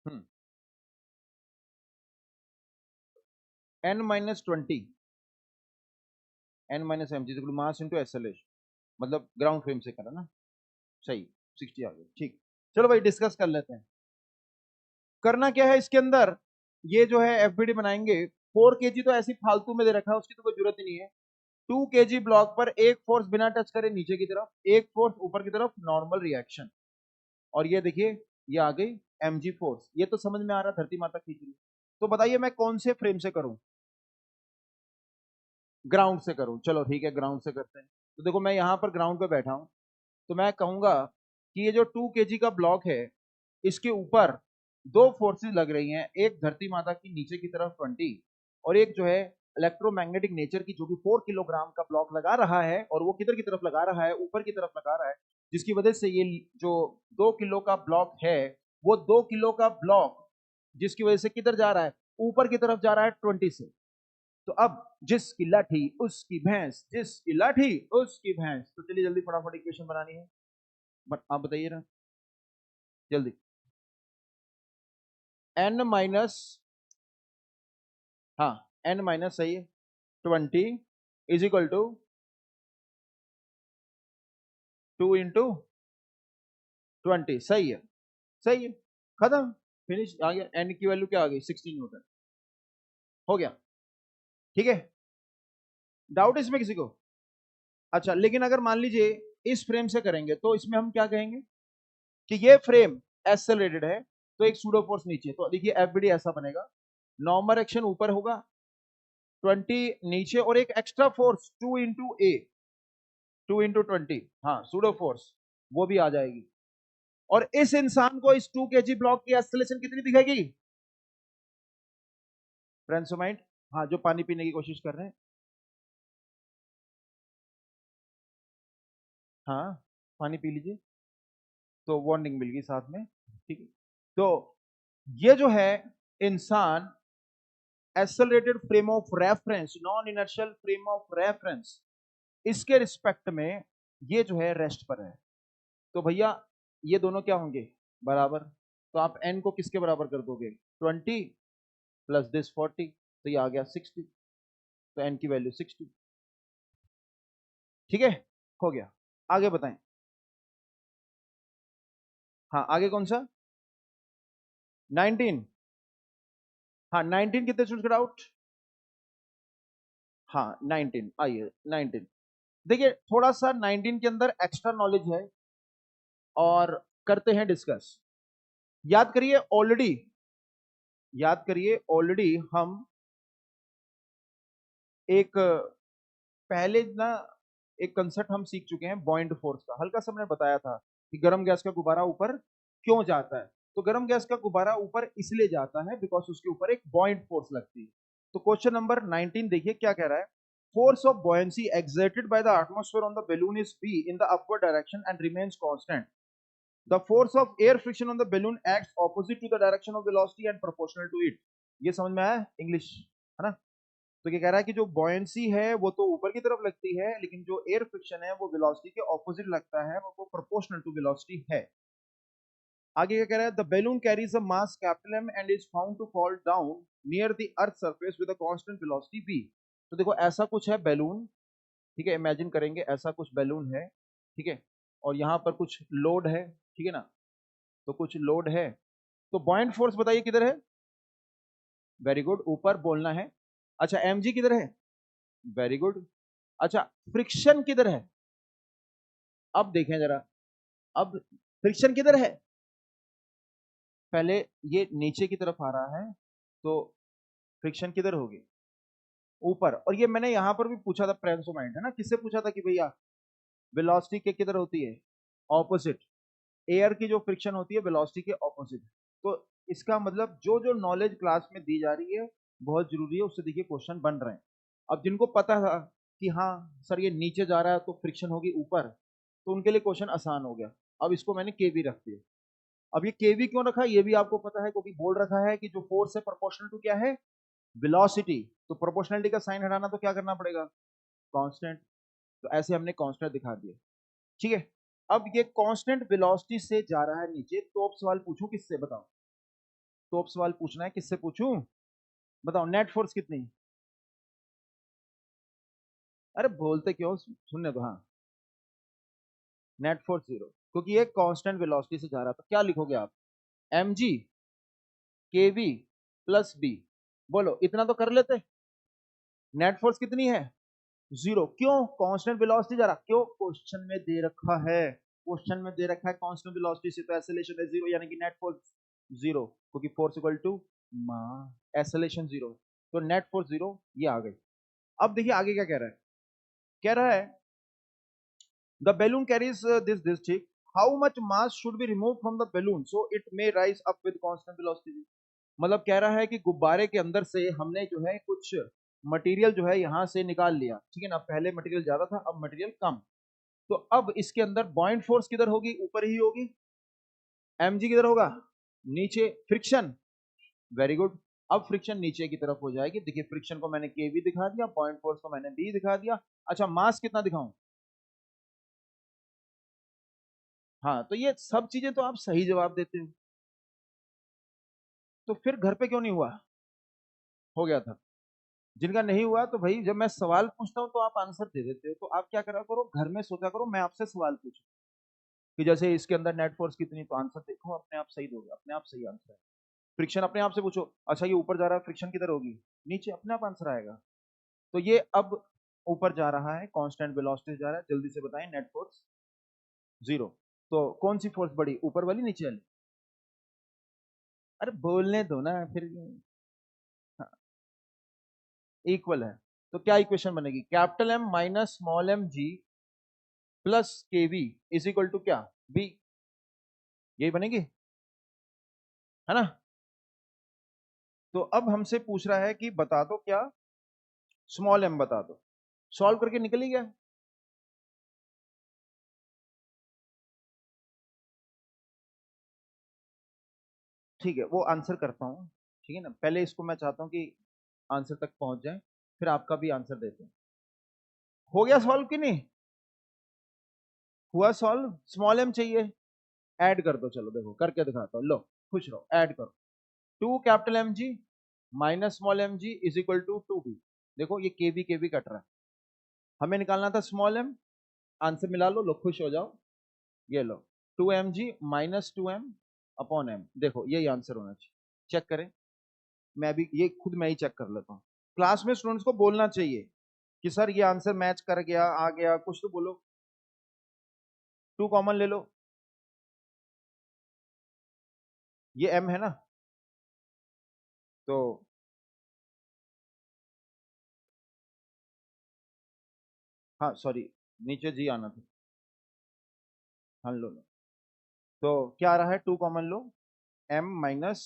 हम्म। N-20 N-mg mass into SLH, मतलब ग्राउंड फ्रेम से करा ना। सही। 60 आ गया, ठीक। चलो भाई डिस्कस कर लेते हैं। करना क्या है इसके अंदर, ये जो है एफबीडी बनाएंगे। 4 kg तो ऐसी फालतू में दे रखा है, उसकी तो कोई जरूरत ही नहीं है। 2 kg ब्लॉक पर एक फोर्स बिना टच करे नीचे की तरफ, एक फोर्स ऊपर की तरफ, नॉर्मल रिएक्शन। और ये देखिए, ये आ गई mg फोर्स। ये तो समझ में आ रहा, धरती माता खींच रही। तो बताइए मैं कौन से फ्रेम से करूं? ग्राउंड से करूं, चलो ठीक है ग्राउंड से करते हैं। तो देखो मैं यहां पर ग्राउंड पे बैठा हूं, तो मैं कहूंगा कि ये जो 2 kg का ब्लॉक है, इसके ऊपर दो फोर्सेस लग रही हैं, एक धरती माता की नीचे की तरफ 20, और एक जो है इलेक्ट्रोमैग्नेटिक नेचर की, जो कि 4 किलोग्राम का ब्लॉक लगा रहा है, और वो किधर की तरफ लगा रहा है? ऊपर की तरफ लगा रहा है। जिसकी वजह से ये जो 2 किलो का ब्लॉक है, वो 2 किलो का ब्लॉक जिसकी वजह से किधर जा रहा है? ऊपर की तरफ जा रहा है 20 से। तो अब जिसकी लाठी उसकी भैंस, जिसकी लाठी उसकी भैंस। तो चलिए जल्दी फटाफट इक्वेशन बनानी है, बट आप बताइए ना जल्दी। एन माइनस, हाँ एन माइनस सही है, 20 इज इक्वल टू 2 इंटू 20, सही है। सही है, खत्म, फिनिश। आ गया, एन की वैल्यू क्या आ गई? 16 न्यूटन। हो गया, ठीक है। डाउट इसमें किसी को? अच्छा, लेकिन अगर मान लीजिए इस फ्रेम से करेंगे, तो इसमें हम क्या कहेंगे कि ये फ्रेम एक्सेलरेटेड है, तो एक सूडो फोर्स नीचे। तो देखिए एफबीडी ऐसा बनेगा, नॉर्मल एक्शन ऊपर होगा, 20 नीचे, और एक एक्स्ट्रा फोर्स 2 इंटू 20, हाँ सूडो फोर्स, वो भी आ जाएगी। और इस इंसान को इस 2 kg ब्लॉक की एक्सेलरेशन कितनी दिखेगी? फ्रेंड्स माइंड, हाँ जो पानी पीने की कोशिश कर रहे हैं, हाँ पानी पी लीजिए, तो वार्निंग मिल गई साथ में, ठीक है। तो ये जो है इंसान, accelerated frame of reference, non inertial frame of reference, इसके रिस्पेक्ट में ये जो है रेस्ट पर है। तो भैया ये दोनों क्या होंगे? बराबर। तो आप एन को किसके बराबर कर दोगे? 20 प्लस दिस 40, तो ये आ गया 60। तो एन की वैल्यू 60, ठीक है, हो गया। आगे बताएं। हाँ आगे कौन सा? 19। हाँ 19 कितने स्टूडेंट्स का डाउट? हाँ 19, आइए 19। देखिए थोड़ा सा 19 के अंदर एक्स्ट्रा नॉलेज है, और करते हैं डिस्कस। याद करिए ऑलरेडी, याद करिए ऑलरेडी हम एक पहले ना एक कंसेप्ट हम सीख चुके हैं बॉइंड फोर्स का। हल्का सा मैंने बताया था कि गर्म गैस का गुब्बारा ऊपर क्यों जाता है। तो गर्म गैस का गुब्बारा ऊपर इसलिए जाता है बिकॉज उसके ऊपर एक बॉइंड फोर्स लगती है। तो क्वेश्चन नंबर 19 देखिए क्या कह रहा है। Force of buoyancy exerted by the atmosphere on the balloon is v in the upward direction and remains constant. The force of air friction on the balloon acts opposite to the direction of velocity and proportional to it. ये समझ में आया English, है ना? तो क्या कह रहा है कि जो बॉयंसी है वो तो ऊपर की तरफ लगती है, लेकिन जो एयर फ्रिक्शन है वो वेलोसिटी के ऑपोजिट लगता है, वो प्रोपोर्शनल टू वेलोसिटी है। आगे क्या कह रहा है? The balloon carries a mass capital M and is found to fall down near the earth surface with a constant velocity v। तो देखो ऐसा कुछ है बैलून, ठीक है, इमेजिन करेंगे ऐसा कुछ बैलून है, ठीक है, और यहाँ पर कुछ लोड है, ठीक है ना, तो कुछ लोड है। तो बॉइंट फोर्स बताइए किधर है? वेरी गुड, ऊपर बोलना है। अच्छा mg किधर है? Very good. अच्छा फ्रिक्शन किधर है? अब देखें जरा, अब फ्रिक्शन किधर है? पहले ये नीचे की तरफ आ रहा है, तो फ्रिक्शन किधर होगी? ऊपर। और ये मैंने यहां पर भी पूछा था, प्रेंसोमाइंड है ना, किससे पूछा था कि भैया वेलोसिटी के किधर होती है? ऑपोजिट। एयर की जो फ्रिक्शन होती है वेलोसिटी के ऑपोजिट। तो इसका मतलब जो जो नॉलेज क्लास में दी जा रही है बहुत जरूरी है, उससे देखिए क्वेश्चन बन रहे हैं। अब जिनको पता था कि हाँ सर ये नीचे जा रहा है तो फ्रिक्शन होगी ऊपर, तो उनके लिए क्वेश्चन आसान हो गया। अब इसको मैंने केवी रख दिया। अब ये केवी क्यों रखा ये भी आपको पता है, क्योंकि बोल रखा है कि जो फोर्स है प्रोपोर्शनल टू क्या है? वेलोसिटी। तो प्रोपोर्शनलिटी का साइन हटाना तो क्या करना पड़ेगा? कांस्टेंट। तो ऐसे हमने कांस्टेंट दिखा दिया। ठीक है। अब ये कांस्टेंट वेलोसिटी से जा रहा है नीचे, तो अब सवाल पूछूं किससे? बताओ। तो अब सवाल पूछना है किससे पूछूं? बताओ नेट फोर्स कितनी? अरे बोलते क्यों, सुनने दो। हाँ, नेट फोर्स जीरो, क्योंकि ये कांस्टेंट वेलोसिटी से जा रहा था। क्या लिखोगे आप? mg kv plus b। बोलो इतना तो कर लेते। नेट फोर्स कितनी है? जीरो। क्यों? कांस्टेंट वेलोसिटी जा रहा। क्यों? क्वेश्चन में दे रखा है, क्वेश्चन में दे रखा है कांस्टेंट वेलोसिटी से, तो एक्सेलरेशन है जीरो, यानी कि नेट फोर्स जीरो, क्योंकि force equal to mass, acceleration zero. तो नेट फोर्स जीरो, ये आ गई। अब देखिए आगे क्या कह रहा है। कह रहा है द बैलून कैरीज दिस ठीक, how much mass should be remove from the balloon so it may rise up with constant velocity. मतलब कह रहा है कि गुब्बारे के अंदर से हमने जो है कुछ मटेरियल जो है यहां से निकाल लिया, ठीक है ना। पहले मटेरियल ज्यादा था, अब मटेरियल कम। तो अब इसके अंदर बॉइंट फोर्स किधर होगी? ऊपर ही होगी। mg किधर होगा? नीचे। Friction, very good. अब फ्रिक्शन नीचे की तरफ हो जाएगी। देखिए फ्रिक्शन को मैंने के भी दिखा दिया, पॉइंट फोर्स को मैंने बी दिखा दिया। अच्छा मास कितना दिखाऊं? हाँ, तो ये सब चीजें तो आप सही जवाब देते हो, तो फिर घर पे क्यों नहीं हुआ? हो गया था। जिनका नहीं हुआ तो भाई जब मैं सवाल पूछता हूं तो आप आंसर दे देते हो, तो आप क्या करा करो, घर में सोचा करो मैं आपसे सवाल पूछूं कि जैसे इसके अंदर नेट फोर्स कितनी, तो आंसर देखो अपने आप सही दोगे, अपने आप सही आंसर है। फ्रिक्शन अपने आप से पूछो, अच्छा ये ऊपर जा रहा है, फ्रिक्शन किधर होगी? नीचे, अपने आप आंसर आएगा। तो ये अब ऊपर जा रहा है, कांस्टेंट वेलोसिटी से जा रहा है, जल्दी से बताएं। Net force zero. तो कौन सी फोर्स बड़ी, ऊपर वाली नीचे वाली? अरे बोलने दो ना फिर। हाँ, इक्वल है। तो क्या इक्वेशन बनेगी? Capital M minus small M G plus K V is equal to क्या? बी। यही बनेगी, है ना। तो अब हमसे पूछ रहा है कि बता दो क्या, स्मॉल एम बता दो। सॉल्व करके निकल ही गया। ठीक है, वो आंसर करता हूं। ठीक है ना, पहले इसको मैं चाहता हूं कि आंसर तक पहुंच जाए, फिर आपका भी आंसर देते हैं। हो गया सॉल्व कि नहीं? हुआ सॉल्व। स्मॉल एम चाहिए, ऐड कर दो। चलो देखो करके दिखाता हूं, लो खुश रहो, ऐड करो। Two capital M ji minus small M G is equal to two B. देखो ये के बी कट रहा है, हमें निकालना था स्मॉल एम। आंसर मिला लो, लो खुश हो जाओ। ये लो, टू एम जी minus two M upon M. देखो यही आंसर होना चाहिए। चेक करें, मैं भी ये खुद मैं ही चेक कर लेता हूँ। क्लास में स्टूडेंट्स को बोलना चाहिए कि सर ये आंसर मैच कर गया, आ गया, कुछ तो बोलो। टू कॉमन ले लो, ये एम है ना, तो हाँ सॉरी, नीचे जी आना था। हाँ लो लो। तो क्या आ रहा है? टू कॉमन लो, M minus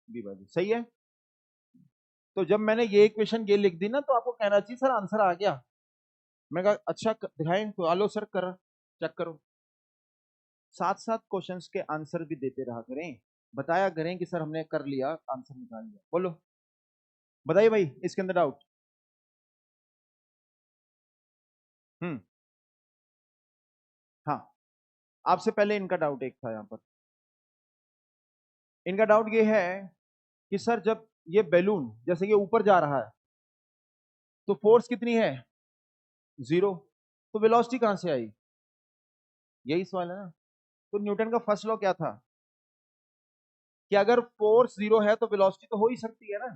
B by B, सही है। तो जब मैंने ये इक्वेशन ये लिख दी ना, तो आपको कहना चाहिए सर आंसर आ गया। मैं कहा अच्छा दिखाएं, तो आलो सर कर, चेक करो। साथ साथ क्वेश्चंस के आंसर भी देते रहा करें, बताया करें कि सर हमने कर लिया, आंसर निकाल लिया। बोलो, बताइए भाई इसके अंदर डाउट। हम्म। हाँ, आपसे पहले इनका डाउट एक था यहाँ पर। इनका डाउट ये है कि सर जब ये बैलून जैसे ये ऊपर जा रहा है, तो फोर्स कितनी है? जीरो। तो वेलोसिटी कहां से आई? यही सवाल है ना। तो न्यूटन का फर्स्ट लॉ क्या था? कि अगर फोर्स जीरो है तो वेलोसिटी तो हो ही सकती है ना।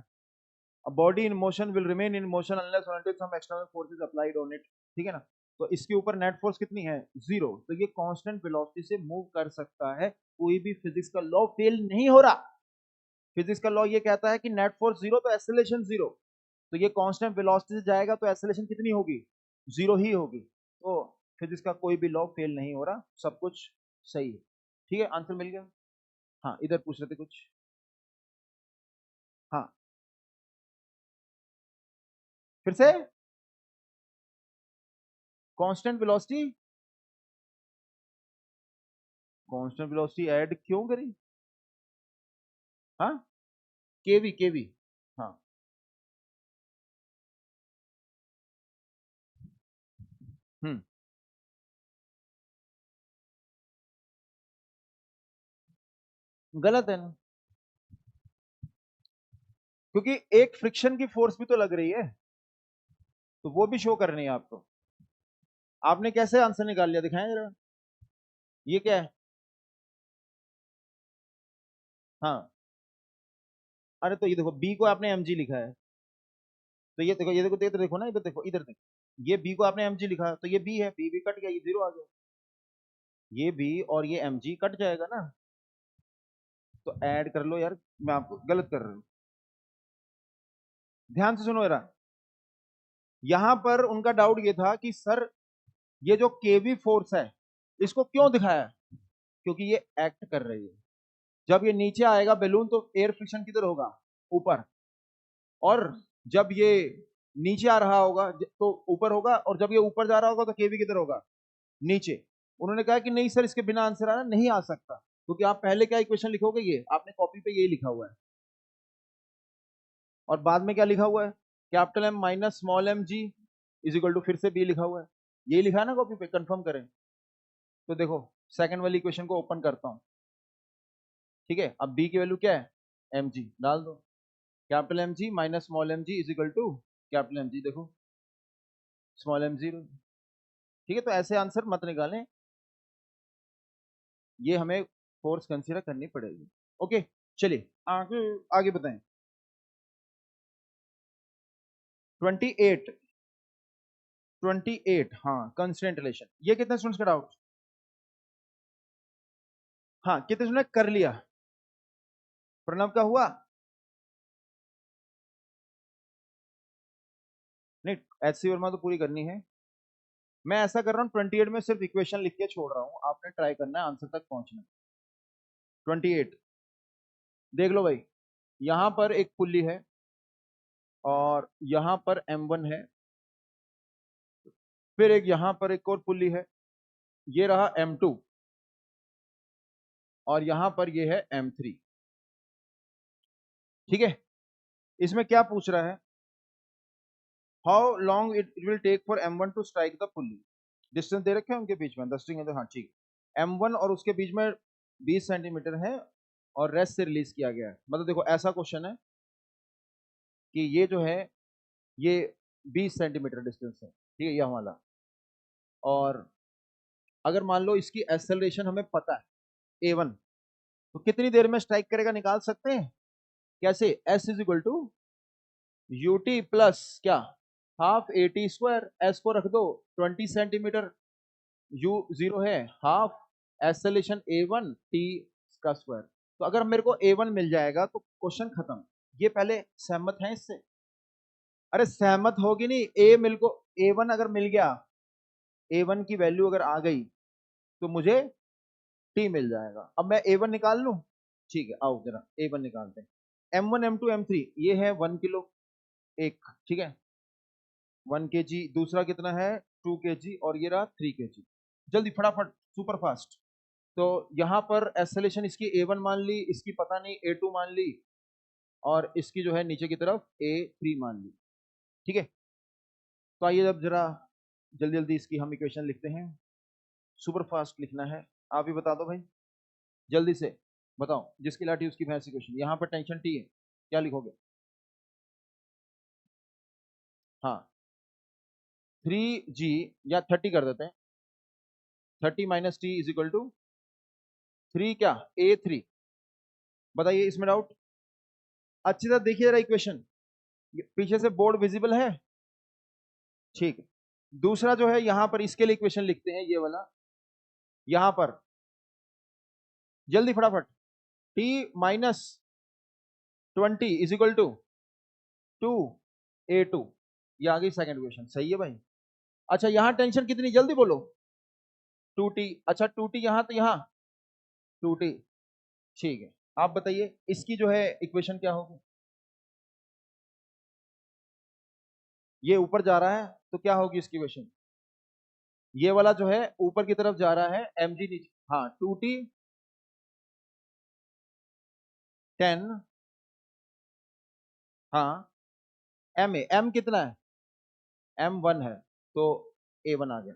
A body in motion will remain in motion unless or until some external force is applied on it, ठीक है ना। तो इसके ऊपर नेट फोर्स कितनी है, जीरो, तो ये कांस्टेंट वेलोसिटी से मूव कर सकता है, कोई भी फिजिक्स का लॉ फेल नहीं हो रहा। फिजिक्स का लॉ ये कहता है कि नेट फोर्स जीरो तो एक्सेलरेशन जीरो, तो ये कांस्टेंट वेलोसिटी से जाएगा तो एक्सेलरेशन कितनी होगी, जीरो ही होगी। तो फिजिक्स का कोई भी लॉ फेल नहीं हो रहा, सब कुछ सही है। ठीक है, आंसर मिल गया। हाँ, इधर पूछ रहे थे कुछ। हाँ, फिर से constant velocity, constant velocity add क्यों करी। हाँ, केवी केवी। हाँ, हम्म, गलत है ना, क्योंकि एक फ्रिक्शन की फोर्स भी तो लग रही है, तो वो भी शो करनी है आपको। आपने कैसे आंसर निकाल लिया, दिखाएं जरा। ये क्या है। हाँ, अरे तो ये देखो, बी को आपने एम जी लिखा है, तो ये देखो, ये देखो, इधर देखो ना, इधर देखो, इधर देखो, ये बी को आपने एम जी लिखा, तो ये बी है, बी भी कट गया, ये जीरो आ गया। ये बी और ये एम जी कट जाएगा ना, तो ऐड कर लो यार, मैं आपको गलत कर रहा हूं। ध्यान से सुनो जरा, यहां पर उनका डाउट ये था कि सर ये जो केवी फोर्स है इसको क्यों दिखाया, क्योंकि ये एक्ट कर रही है। जब ये नीचे आएगा बैलून तो एयर फ्रिक्शन किधर होगा, ऊपर, और जब ये नीचे आ रहा होगा तो ऊपर होगा, और जब ये ऊपर जा रहा होगा तो केवी किधर होगा, नीचे। उन्होंने कहा कि नहीं सर, इसके बिना आंसर आना नहीं आ सकता, क्योंकि आप पहले क्या इक्वेशन लिखोगे, ये आपने कॉपी पे यही लिखा हुआ है, और बाद में क्या लिखा हुआ है, capital M minus small M G is equal to फिर से बी लिखा हुआ है, यही लिखा है ना कॉपी पे, कंफर्म करें। तो देखो, सेकंड वाली इक्वेशन को ओपन करता हूं, ठीक है। अब बी की वैल्यू क्या है, एम जी डाल दो, capital M ji minus small M G is equal to capital M G, देखो स्मॉल एम जीरो। ठीक है, तो ऐसे आंसर मत निकालें, ये हमें फोर्स कंसीडर करनी पड़ेगी। ओके, चलिए आगे, आगे बताएं। 28, 28, हाँ, कंस्टेंट रिलेशन, ये कितने स्टूडेंट्स का डाउट। हाँ, कितने स्टूडेंट ने कर लिया, प्रणव का हुआ नहीं, एच सी वर्मा तो पूरी करनी है। मैं ऐसा कर रहा हूँ, 28 में सिर्फ इक्वेशन लिख के छोड़ रहा हूँ, आपने ट्राई करना है आंसर तक पहुंचना। 28, देख लो भाई, यहां पर एक पुल्ली है और यहां पर M1 है, फिर एक यहां पर एक और पुल्ली है, ये रहा M2, और यहां पर ये है M3। ठीक है, इसमें क्या पूछ रहा है, how long it will take for M1 to strike the pulley. Distance दे रखे हैं उनके बीच में 10 स्ट्रिंग है, तो हाँ ठीक है, M1 और उसके बीच में 20 सेंटीमीटर है, और रेस्ट से रिलीज किया गया है। मतलब देखो, ऐसा क्वेश्चन है कि ये जो है, ये 20 सेंटीमीटर डिस्टेंस है, ठीक है, यह वाला, और अगर मान लो इसकी एक्सेलरेशन हमें पता है A1, तो कितनी देर में स्ट्राइक करेगा निकाल सकते हैं। कैसे, S is equal to u t plus क्या, half a t square, S को रख दो 20 सेंटीमीटर, यू जीरो है, हाफ एक्सेलरेशन A1 टी का स्क्वायर। तो अगर मेरे को A1 मिल जाएगा तो क्वेश्चन खत्म। ये पहले सहमत है इससे, अरे सहमत होगी नहीं, ए मिल को A1 अगर मिल गया, A1 की वैल्यू अगर आ गई तो मुझे टी मिल जाएगा। अब मैं A1 निकाल लूं, ठीक है, आओ जरा A1 निकालते हैं। M1 M2 M3 ये है 1 किलो एक, ठीक है, 1 kg, दूसरा कितना है 2 kg, और ये रहा 3 kg। जल्दी फटाफट, सुपर फास्ट। तो यहां पर एक्सेलेरेशन इसकी A1 मान ली, इसकी पता नहीं A2 मान ली, और इसकी जो है नीचे की तरफ A3 मान ली। ठीक है, तो आइए अब जरा जल्दी जल्दी इसकी हम इक्वेशन लिखते हैं, सुपर फास्ट लिखना है। आप ही बता दो भाई, जल्दी से बताओ, जिसकी लाठी उसकी भैंस इक्वेशन। यहाँ पर टेंशन टी है, क्या लिखोगे। हाँ, 3G, या 30 कर देते हैं, 30 minus T is equal to 3 क्या, A3। बताइए इसमें डाउट, अच्छी तरह देखिए जरा इक्वेशन, पीछे से बोर्ड विजिबल है? ठीक है। दूसरा जो है यहां पर इसके लिए इक्वेशन लिखते हैं, ये वाला यहां पर जल्दी फटाफट, t minus 20 is equal to 2a2। ये आ गई सेकंड इक्वेशन, सही है भाई। अच्छा यहां टेंशन कितनी, जल्दी बोलो। 2t। अच्छा 2t यहां तो यहां 2t। ठीक है, आप बताइए इसकी जो है इक्वेशन क्या होगी। ये ऊपर जा रहा है तो क्या होगी इसकी इक्वेशन, ये वाला जो है ऊपर की तरफ जा रहा है, mg नीचे, हाँ 2t 10, हाँ m कितना है, m1 है, तो a1 आ गया।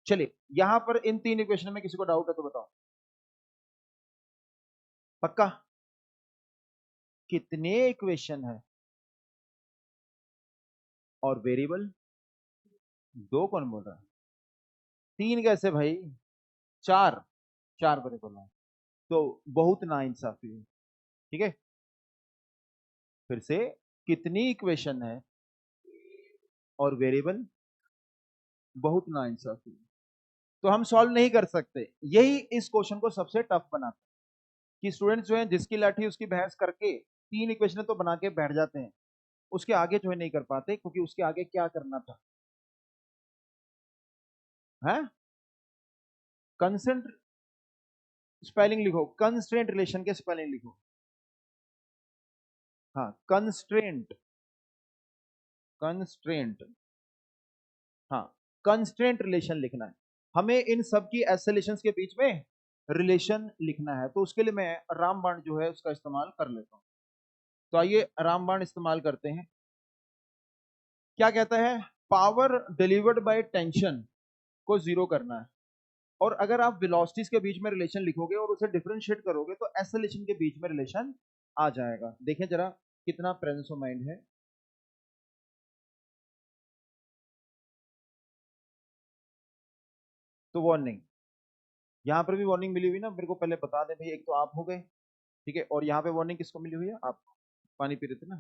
चलिए यहां पर इन तीन इक्वेशन में किसी को डाउट है तो बताओ। पक्का? कितने इक्वेशन है और वेरिएबल दो, कौन बोल रहा है? तीन कैसे भाई, चार, चार वेरिएबल है, तो बहुत नाइंसाफी है। ठीक है, फिर से, कितनी इक्वेशन है और वेरिएबल बहुत नाइंसाफी है, तो हम सॉल्व नहीं कर सकते। यही इस क्वेश्चन को सबसे टफ बनाता है कि स्टूडेंट्स जो है जिसकी लाठी उसकी भैंस करके तीन इक्वेशन तो बना के बैठ जाते हैं, उसके आगे जो है नहीं कर पाते, क्योंकि उसके आगे क्या करना था है, कंसेंट, स्पेलिंग लिखो, कंस्ट्रेंट रिलेशन के स्पेलिंग लिखो। हाँ कंस्ट्रेंट, कंस्ट्रेंट, हाँ कंस्ट्रेंट रिलेशन लिखना है हमें, इन सब की एसोलेशन के बीच में रिलेशन लिखना है, तो उसके लिए मैं रामबाण जो है उसका इस्तेमाल कर लेता हूं। तो आइए रामबाण इस्तेमाल करते हैं। क्या कहता है, पावर डिलीवर्ड बाय टेंशन को जीरो करना है, और अगर आप वेलोसिटीज के बीच में रिलेशन लिखोगे और उसे डिफरेंशिएट करोगे तो एसोलेशन के बीच में रिलेशन आ जाएगा। देखें जरा कितना प्रेजेंस ऑफ माइंड है। तो वार्निंग, यहां पर भी वार्निंग मिली हुई ना, मेरे को पहले बता दें भाई, एक तो आप हो गए, ठीक है, और यहाँ पे वार्निंग किसको मिली हुई है, आप पानी पी रहे थे ना।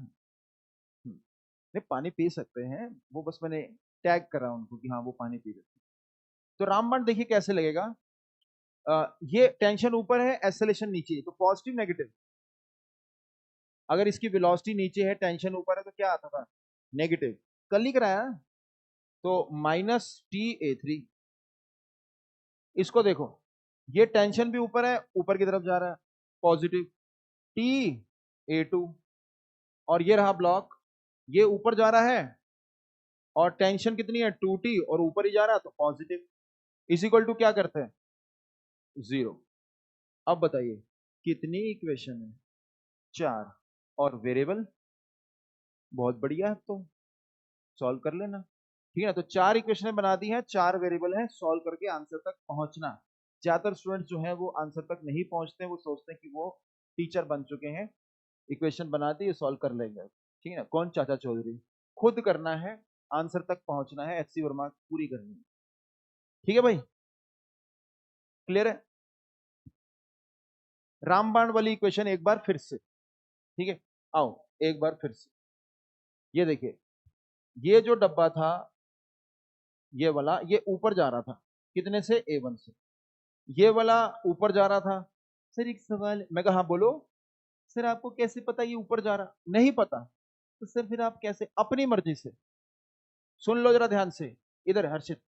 नहीं पानी पी सकते हैं, वो बस मैंने टैग करा उनको कि हाँ वो पानी पी रहे थे। तो रामबाण देखिए कैसे लगेगा, ये टेंशन ऊपर है, एसेलेशन नीचे, तो पॉजिटिव नेगेटिव, अगर इसकी वेलोसिटी नीचे है टेंशन ऊपर है तो क्या आता था, नेगेटिव, कल ही कराया। तो -T(a3), इसको देखो, ये टेंशन भी ऊपर है, ऊपर की तरफ जा रहा है, पॉजिटिव, T(a2), और ये रहा ब्लॉक, ये ऊपर जा रहा है और टेंशन कितनी है 2T और ऊपर ही जा रहा है, तो पॉजिटिव, इज इक्वल टू क्या करते हैं, जीरो। अब बताइए कितनी इक्वेशन है, चार, और वेरिएबल बहुत बढ़िया है, तो सॉल्व कर लेना। ठीक है ना, तो चार इक्वेशन बना दी हैं, चार वेरिएबल हैं, सॉल्व करके आंसर तक पहुंचना। ज्यादातर स्टूडेंट्स जो हैं वो आंसर तक नहीं पहुंचते, वो सोचते हैं कि वो टीचर बन चुके हैं, इक्वेशन बना दी सॉल्व कर लेंगे। ठीक है ना, कौन चाचा चौधरी, खुद करना है, आंसर तक पहुंचना है, HC वर्मा पूरी करनी है। ठीक है भाई, क्लियर है। रामबाण वाली इक्वेशन एक बार फिर से, ठीक है, आओ एक बार फिर से, ये देखिए, ये जो डब्बा था, ये वाला, ये ऊपर जा रहा था, कितने से, A1 से, ये वाला ऊपर जा रहा था। सर एक सवाल, मैं कहा हाँ बोलो। सर आपको कैसे पता ये ऊपर जा रहा, नहीं पता, तो सर फिर आप कैसे, अपनी मर्जी से, सुन लो जरा ध्यान से, इधर हर्षित,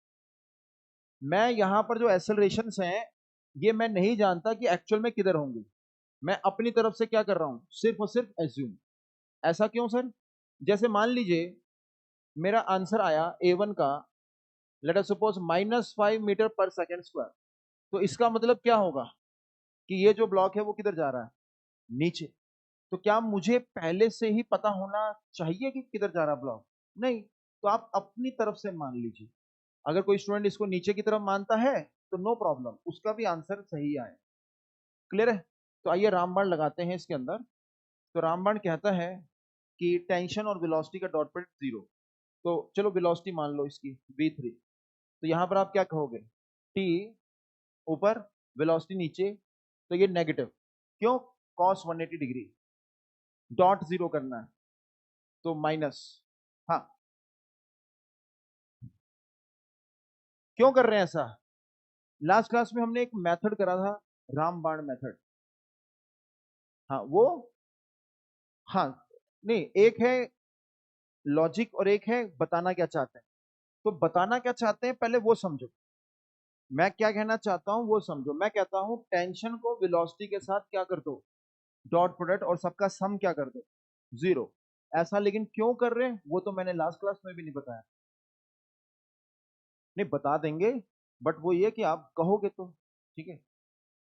मैं यहां पर जो एक्सेलरेशन हैं, ये मैं नहीं जानता कि एक्चुअल में किधर होंगी, मैं अपनी तरफ से क्या कर रहा हूं, सिर्फ और सिर्फ एज्यूम। ऐसा क्यों सर, जैसे मान लीजिए मेरा आंसर आया A1 का, लेट अस सपोज -5 मीटर पर सेकेंड स्क्वायर, तो इसका मतलब क्या होगा कि ये जो ब्लॉक है वो किधर जा रहा है, नीचे। तो क्या मुझे पहले से ही पता होना चाहिए कि किधर जा रहा ब्लॉक, नहीं, तो आप अपनी तरफ से मान लीजिए। अगर कोई स्टूडेंट इसको नीचे की तरफ मानता है तो नो प्रॉब्लम, उसका भी आंसर सही आए। क्लियर है। तो आइए रामबाण लगाते हैं इसके अंदर। तो रामबाण कहता है कि टेंशन और वेलोसिटी का डॉट प्रोडक्ट जीरो, तो चलो वेलोसिटी मान लो इसकी v3, तो यहां पर आप क्या कहोगे, t ऊपर, वेलोसिटी नीचे, तो ये नेगेटिव, क्यों, cos 180 डिग्री, डॉट जीरो करना है, तो माइनस। हाँ, क्यों कर रहे हैं ऐसा? लास्ट क्लास में हमने एक मेथड करा था, रामबाण मेथड। हाँ वो, हाँ, नहीं, एक है लॉजिक और एक है बताना क्या चाहते हैं। तो बताना क्या चाहते हैं पहले वो समझो, मैं क्या कहना चाहता हूं वो समझो। मैं कहता हूं टेंशन को वेलोसिटी के साथ क्या कर दो, डॉट प्रोडक्ट, और सबका सम क्या कर दो, जीरो। ऐसा लेकिन क्यों कर रहे हैं वो तो मैंने लास्ट क्लास में भी नहीं बताया। नहीं, बता देंगे, बट वो ये कि आप कहोगे तो ठीक है।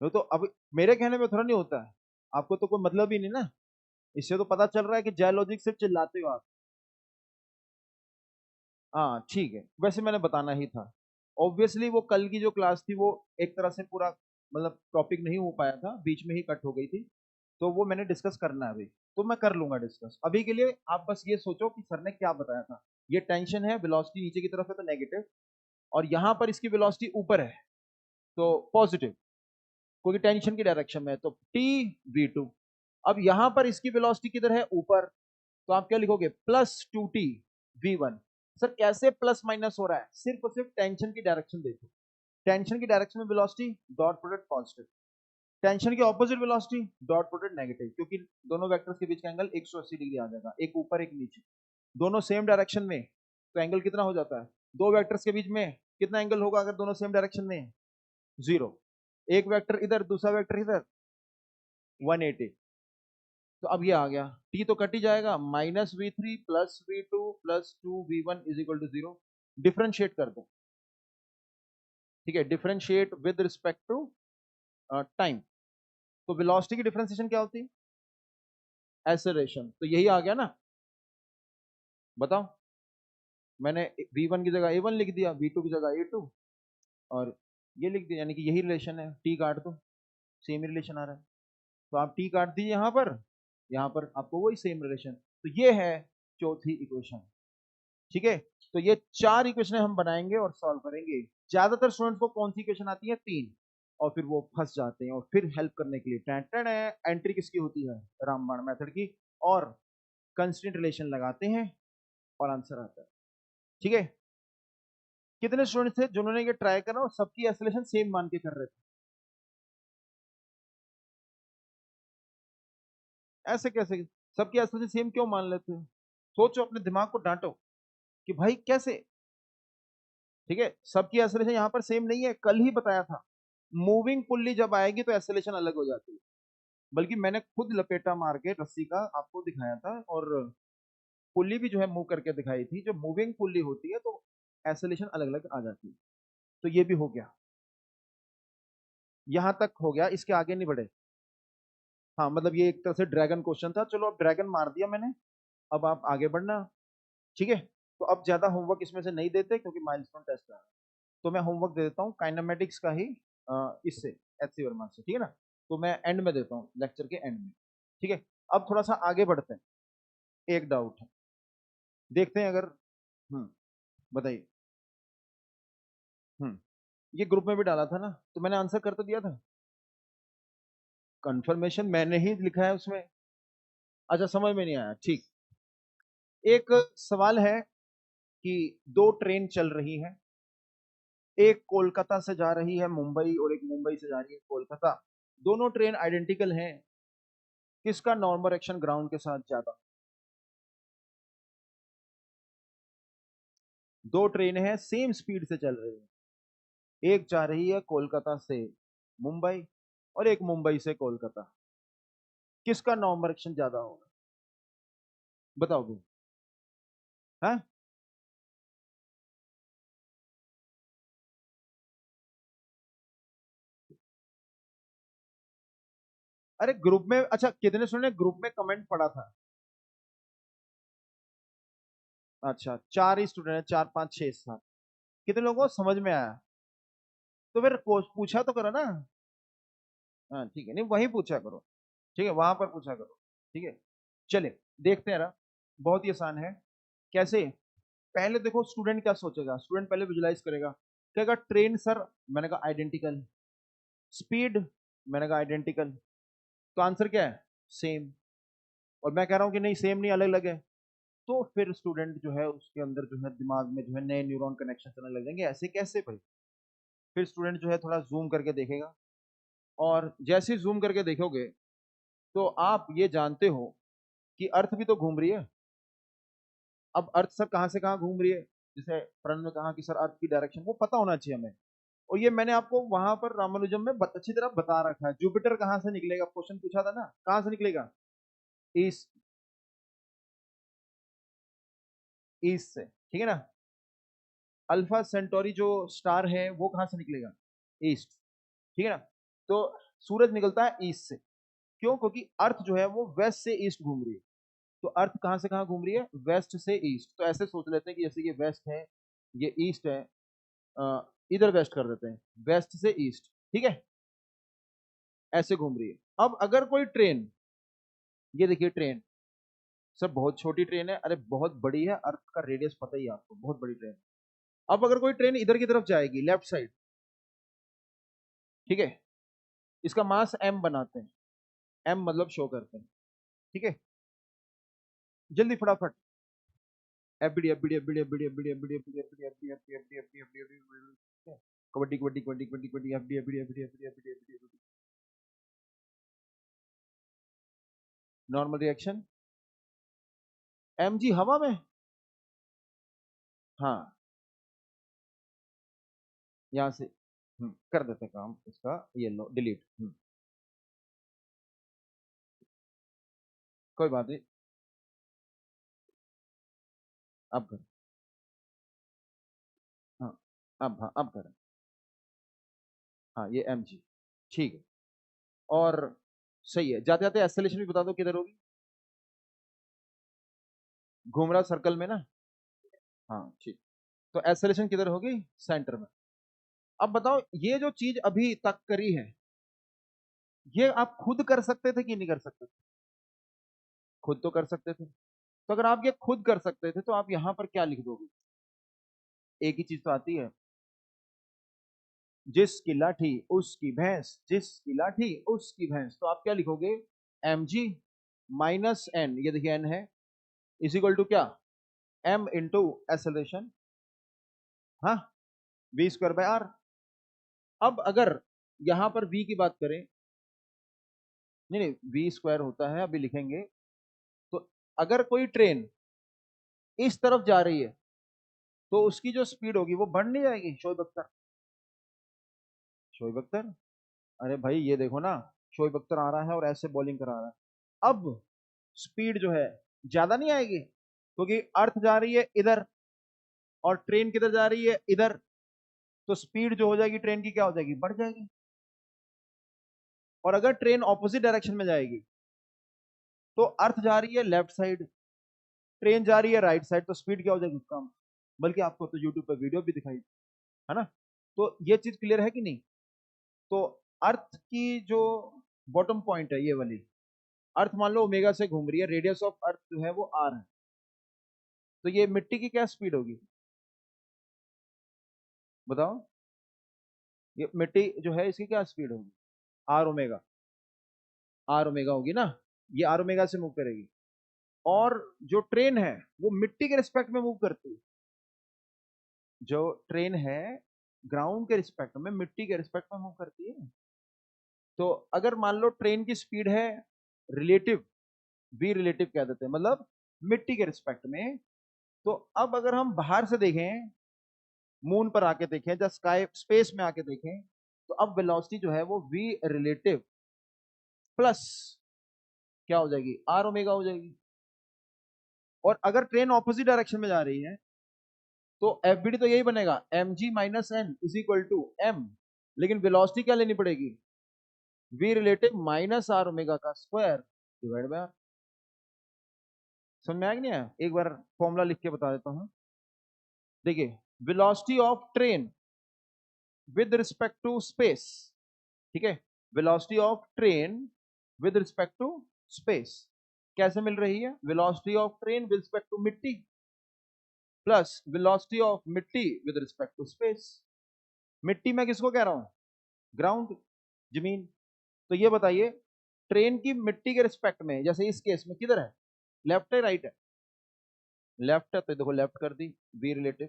वो तो अब मेरे कहने में थोड़ा नहीं होता है, आपको तो कोई मतलब ही नहीं ना। इससे तो पता चल रहा है कि जय लॉजिक सिर्फ चिल्लाते हो आप। हाँ ठीक है, वैसे मैंने बताना ही था। ऑब्वियसली वो कल की जो क्लास थी वो एक तरह से पूरा मतलब टॉपिक नहीं हो पाया था, बीच में ही कट हो गई थी। तो वो मैंने डिस्कस करना है अभी, तो मैं कर लूंगा डिस्कस। अभी के लिए आप बस ये सोचो कि सर ने क्या बताया था। ये टेंशन है, वेलोसिटी नीचे की तरफ है तो नेगेटिव, और यहां पर इसकी वेलोसिटी ऊपर है तो पॉजिटिव, क्योंकि टेंशन की डायरेक्शन में है तो T v2। अब यहां पर इसकी वेलोसिटी किधर है, ऊपर, तो आप क्या लिखोगे, +2T v1। सर कैसे प्लस माइनस हो रहा है, सिर्फ और सिर्फ टेंशन की डायरेक्शन देखो। टेंशन की डायरेक्शन में velocity dot product positive, tension की opposite velocity dot product negative, क्योंकि दोनों वेक्टर्स के बीच का एंगल 180 डिग्री आ जाएगा, एक ऊपर एक नीचे, दोनों सेम डायरेक्शन में। तो एंगल कितना हो जाता है, दो वेक्टर्स के बीच में कितना एंगल होगा अगर दोनों सेम डायरेक्शन में, जीरो। एक वेक्टर इधर दूसरा वेक्टर इधर, 180। तो अब ये आ गया, टी तो कट ही जाएगा, -v3 +v2 +2v1 is equal to 0। Differentiate कर दो, ठीक है, differentiate with respect to time. तो वेलोसिटी की डिफरेंशिएशन क्या होती है, एक्सेलरेशन। तो यही आ गया ना, बताओ। मैंने v1 की जगह a1 लिख दिया, v2 की जगह a2, और ये लिख दिया, यानी कि यही रिलेशन है। टी काट दो, सेम ही रिलेशन आ रहा है। तो आप टी काट दीजिए यहाँ पर आपको वही सेम रिलेशन। तो ये है चौथी इक्वेशन, ठीक है। तो ये चार इक्वेशन हम बनाएंगे और सॉल्व करेंगे। ज्यादातर स्टूडेंट्स को कौन सी इक्वेशन आती है, तीन, और फिर वो फंस जाते हैं, और फिर हेल्प करने के लिए एंट्री किसकी होती है, रामबाण मेथड की, और कंस्टेंट रिलेशन लगाते हैं और आंसर आता है, ठीक है। कितने स्टूडेंट्स थे जिन्होंने ये ट्राई करा और सबकी एक्सेलेरेशन सेम मान के कर रहे थे, ऐसे कैसे, सबकी एक्सेलेरेशन सेम क्यों मान लेते हो? सोचो, अपने दिमाग को डांटो कि भाई कैसे, ठीक है। सबकी एक्सेलेरेशन यहाँ पर सेम नहीं है, कल ही बताया था। मूविंग पुल्ली जब आएगी तो एक्सेलेरेशन अलग हो जाती है। बल्कि मैंने खुद लपेटा मार के रस्सी का आपको दिखाया था, और पुल्ली भी जो है मूव करके दिखाई थी। जब मूविंग पुल्ली होती है तो एक्सेलेरेशन अलग अलग आ जाती है। तो ये भी हो गया, यहां तक हो गया, इसके आगे नहीं बढ़े। हाँ मतलब ये एक तरह से ड्रैगन क्वेश्चन था, चलो अब ड्रैगन मार दिया मैंने, अब आप आगे बढ़ना, ठीक है। तो अब ज्यादा होमवर्क इसमें से नहीं देते क्योंकि माइलस्टोन टेस्ट है। तो मैं होमवर्क दे देता हूँ काइनेमेटिक्स का ही, इससे, एचसी वर्मा से, ठीक है ना। तो मैं एंड में देता हूँ, लेक्चर के एंड में, ठीक है। अब थोड़ा सा आगे बढ़ते हैं, एक डाउट है, देखते हैं अगर, हम्म, बताइए। हम्म, ये ग्रुप में भी डाला था ना, तो मैंने आंसर कर तो दिया था। कंफर्मेशन मैंने ही लिखा है उसमें। अच्छा, समझ में नहीं आया, ठीक। एक सवाल है कि दो ट्रेन चल रही है, एक कोलकाता से जा रही है मुंबई और एक मुंबई से जा रही है कोलकाता। दोनों ट्रेन आइडेंटिकल हैं, किसका नॉर्मल एक्शन ग्राउंड के साथ ज्यादा? दो ट्रेन है, सेम स्पीड से चल रही है, एक जा रही है कोलकाता से मुंबई और एक मुंबई से कोलकाता, किसका नॉर्मल एक्शन ज्यादा होगा, बताओ भाई। है, अरे ग्रुप में, अच्छा कितने सुने ग्रुप में कमेंट पड़ा था? अच्छा, चार ही स्टूडेंट है, 4 5 6 7, कितने लोगों को समझ में आया? तो फिर पूछा तो करो ना। हाँ ठीक है, नहीं वहीं पूछा करो, ठीक है, वहां पर पूछा करो, ठीक है। चलिए देखते हैं, रहा बहुत ही आसान है। कैसे, पहले देखो स्टूडेंट क्या सोचेगा, स्टूडेंट पहले विजुलाइज करेगा, कहेगा ट्रेन सर, मैंने कहा आइडेंटिकल, स्पीड, मैंने कहा आइडेंटिकल, तो आंसर क्या है, सेम। और मैं कह रहा हूं कि नहीं सेम नहीं, अलग अलग है। तो फिर स्टूडेंट जो है उसके अंदर जो है दिमाग में जो है नए न्यूरॉन कनेक्शन चलने लग जाएंगे, ऐसे कैसे भाई। फिर स्टूडेंट जो है थोड़ा जूम करके देखेगा, और जैसे ही जूम करके देखोगे तो आप ये जानते हो कि अर्थ भी तो घूम रही है। अब अर्थ सर कहाँ से कहाँ घूम रही है, जैसे प्रण ने कहा कि सर अर्थ की डायरेक्शन वो पता होना चाहिए हमें, और ये मैंने आपको वहां पर रामानुजम में अच्छी तरह बता रखा है। जुपिटर कहाँ से निकलेगा, क्वेश्चन पूछा था ना, कहाँ से निकलेगा, ईस्ट, ईस्ट से, ठीक है ना। अल्फा सेंटोरी जो स्टार है वो कहाँ से निकलेगा, ईस्ट, ठीक है ना। तो सूरज निकलता है ईस्ट से, क्यों, क्योंकि अर्थ जो है वो वेस्ट से ईस्ट घूम रही है। तो अर्थ कहाँ से कहाँ घूम रही है, वेस्ट से ईस्ट। तो ऐसे सोच लेते हैं कि जैसे ये वेस्ट है, ये ईस्ट है, इधर वेस्ट कर देते हैं, वेस्ट से ईस्ट, ठीक है, ऐसे घूम रही है। अब अगर कोई ट्रेन, ये देखिए ट्रेन, सब बहुत छोटी ट्रेन है, अरे बहुत बड़ी है, अर्थ का रेडियस पता ही है आपको, बहुत बड़ी ट्रेन। अब अगर कोई ट्रेन इधर की तरफ जाएगी, लेफ्ट साइड, ठीक है, इसका मास m बनाते हैं, m मतलब शो करते हैं, ठीक है। जल्दी फटाफट, FBD FBD FBD FBD FBD FBD FBD FBD FBD FBD FBD FBD, kabaddi kabaddi kabaddi kabaddi kabaddi, FBD FBD FBD FBD FBD FBD. Normal reaction, mg हवा में, हाँ, यहाँ से कर देते काम इसका, ये लो डिलीट, कोई बात नहीं, अब कर, हाँ, अब, हाँ अब कर, हाँ ये mg, ठीक है। और सही है, जाते जाते एक्सेलेरेशन भी बता दो किधर होगी, घूम रहा सर्कल में ना, हाँ ठीक। तो एक्सेलेरेशन किधर होगी, सेंटर में। अब बताओ ये जो चीज अभी तक करी है, ये आप खुद कर सकते थे कि नहीं कर सकते थे, खुद तो कर सकते थे। तो अगर आप ये खुद कर सकते थे तो आप यहां पर क्या लिख दोगे, एक ही चीज तो आती है, जिसकी लाठी उसकी भैंस, जिसकी लाठी उसकी भैंस। तो आप क्या लिखोगे, mg माइनस n, ये देखिए n है, इज इक्वल टू क्या, m इंटू एक्सेलरेशन, हाँ, v स्क्वायर बाय r। अब अगर यहां पर v की बात करें, नहीं नहीं v स्क्वायर होता है, अभी लिखेंगे। तो अगर कोई ट्रेन इस तरफ जा रही है तो उसकी जो स्पीड होगी वो बढ़ नहीं जाएगी, शोएब अख्तर, शोएब अख्तर, अरे भाई ये देखो ना, शोएब अख्तर आ रहा है और ऐसे बॉलिंग करा रहा है। अब स्पीड जो है ज्यादा नहीं आएगी, क्योंकि अर्थ जा रही है इधर और ट्रेन किधर जा रही है, इधर। तो स्पीड जो हो जाएगी ट्रेन की क्या हो जाएगी, बढ़ जाएगी। और अगर ट्रेन ऑपोजिट डायरेक्शन में जाएगी, तो अर्थ जा रही है लेफ्ट साइड, ट्रेन जा रही है राइट साइड, तो स्पीड क्या हो जाएगी कम। बल्कि आपको तो यूट्यूब पर वीडियो भी दिखाई, है ना। तो ये चीज क्लियर है कि नहीं। तो अर्थ की जो बॉटम पॉइंट है ये वाली, अर्थ मान लो ओमेगा से घूम रही है, रेडियस ऑफ अर्थ जो है वो आर है, तो ये मिट्टी की क्या स्पीड होगी, बताओ, ये मिट्टी जो है इसकी क्या स्पीड होगी, आर ओमेगा, आर ओमेगा होगी ना, ये आर ओमेगा से मूव करेगी। और जो ट्रेन है वो मिट्टी के रिस्पेक्ट में मूव करती है, जो ट्रेन है ग्राउंड के रिस्पेक्ट में, मिट्टी के रिस्पेक्ट में मूव करती है। तो अगर मान लो ट्रेन की स्पीड है रिलेटिव, वी रिलेटिव कह देते हैं, मतलब मिट्टी के रिस्पेक्ट में। तो अब अगर हम बाहर से देखें, मून पर आके देखें या स्काई स्पेस में आके देखें, तो अब वेलोसिटी जो है वो वी रिलेटिव प्लस क्या हो जाएगी, आर ओमेगा हो जाएगी। और अगर ट्रेन ऑपोजिट डायरेक्शन में जा रही है तो एफबीडी तो यही बनेगा, M ji minus N is equal to M, लेकिन वेलोसिटी क्या लेनी पड़ेगी, V relative minus R omega का स्क्वायर डिवाइड बाय आर। समझ में आया कि नहीं आया, एक बार फॉर्मूला लिख के बता देता हूं। देखिए, velocity of train with respect to space, ठीक है, velocity of train with respect to space कैसे मिल रही है, velocity of train with respect to मिट्टी प्लस वेलोसिटी ऑफ मिट्टी विद रिस्पेक्ट टू स्पेस। मिट्टी में किसको कह रहा हूं, ग्राउंड, जमीन। तो ये बताइए, ट्रेन की मिट्टी के रिस्पेक्ट में, जैसे इस केस में किधर है, लेफ्ट है राइट है, लेफ्ट है तो देखो लेफ्ट कर दी, बी रिलेटिव,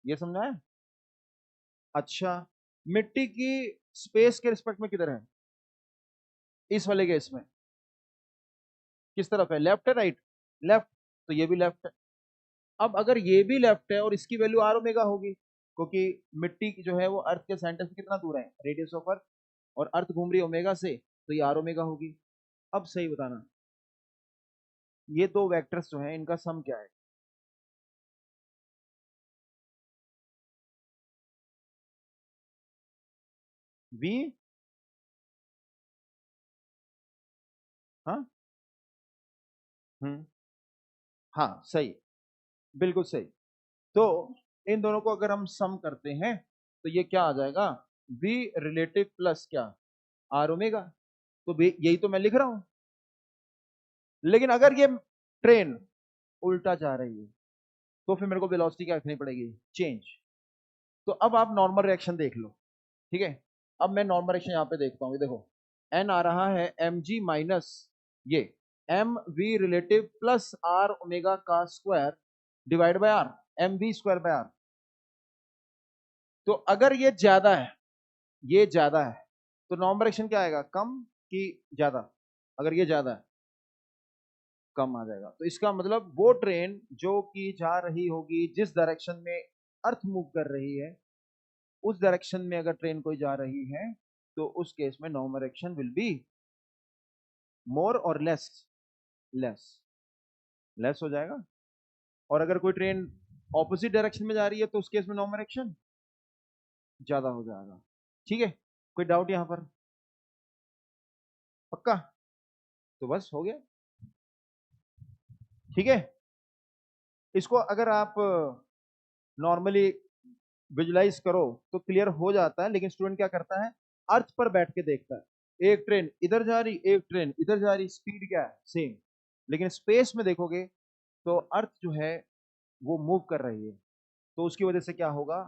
ये समझा है। अच्छा, मिट्टी की स्पेस के रिस्पेक्ट में किधर है, इस वाले केस में किस तरफ है, लेफ्ट है राइट, लेफ्ट, तो ये भी लेफ्ट है। अब अगर ये भी लेफ्ट है और इसकी वैल्यू आर ओमेगा होगी, क्योंकि मिट्टी की जो है वो अर्थ के सेंटर से कितना दूर है, रेडियस ऑफ अर्थ, और अर्थ घूम रही है ओमेगा से, तो ये आर ओमेगा होगी। अब सही बताना, ये दो वेक्टर्स जो हैं इनका सम क्या है। वी, हाँ, हम्म, हाँ सही, बिल्कुल सही। तो इन दोनों को अगर हम सम करते हैं तो ये क्या आ जाएगा, वी रिलेटिव प्लस क्या, आर ओमेगा। तो यही तो मैं लिख रहा हूं। लेकिन अगर ये ट्रेन उल्टा जा रही है तो फिर मेरे को वेलोसिटी क्या रखनी पड़ेगी, चेंज। तो अब आप नॉर्मल रिएक्शन देख लो, ठीक है। अब मैं नॉर्मल रिएक्शन यहाँ पे देखता हूँ, देखो एन आ रहा है एम जी माइनस ये M v relative plus r omega का square divide by r, M v square by r. तो अगर ये ज्यादा है, ये ज्यादा है, तो नॉर्मल रिएक्शन क्या आएगा, कम कि ज्यादा, अगर ये ज्यादा है कम आ जाएगा। तो इसका मतलब वो ट्रेन जो कि जा रही होगी जिस डायरेक्शन में अर्थ मूव कर रही है, उस डायरेक्शन में अगर ट्रेन कोई जा रही है तो उस केस में normal action will be more और लेस, लेस, लेस हो जाएगा। और अगर कोई ट्रेन ऑपोजिट डायरेक्शन में जा रही है तो उस केस में नॉर्मल एक्शन ज्यादा हो जाएगा। ठीक है, कोई डाउट यहां पर, पक्का, तो बस हो गया। ठीक है, इसको अगर आप नॉर्मली विजुलाइज करो तो क्लियर हो जाता है, लेकिन स्टूडेंट क्या करता है, अर्थ पर बैठ के देखता है, एक ट्रेन इधर जा रही, एक ट्रेन इधर जा रही, स्पीड क्या है सेम, लेकिन स्पेस में देखोगे तो अर्थ जो है वो मूव कर रही है, तो उसकी वजह से क्या होगा,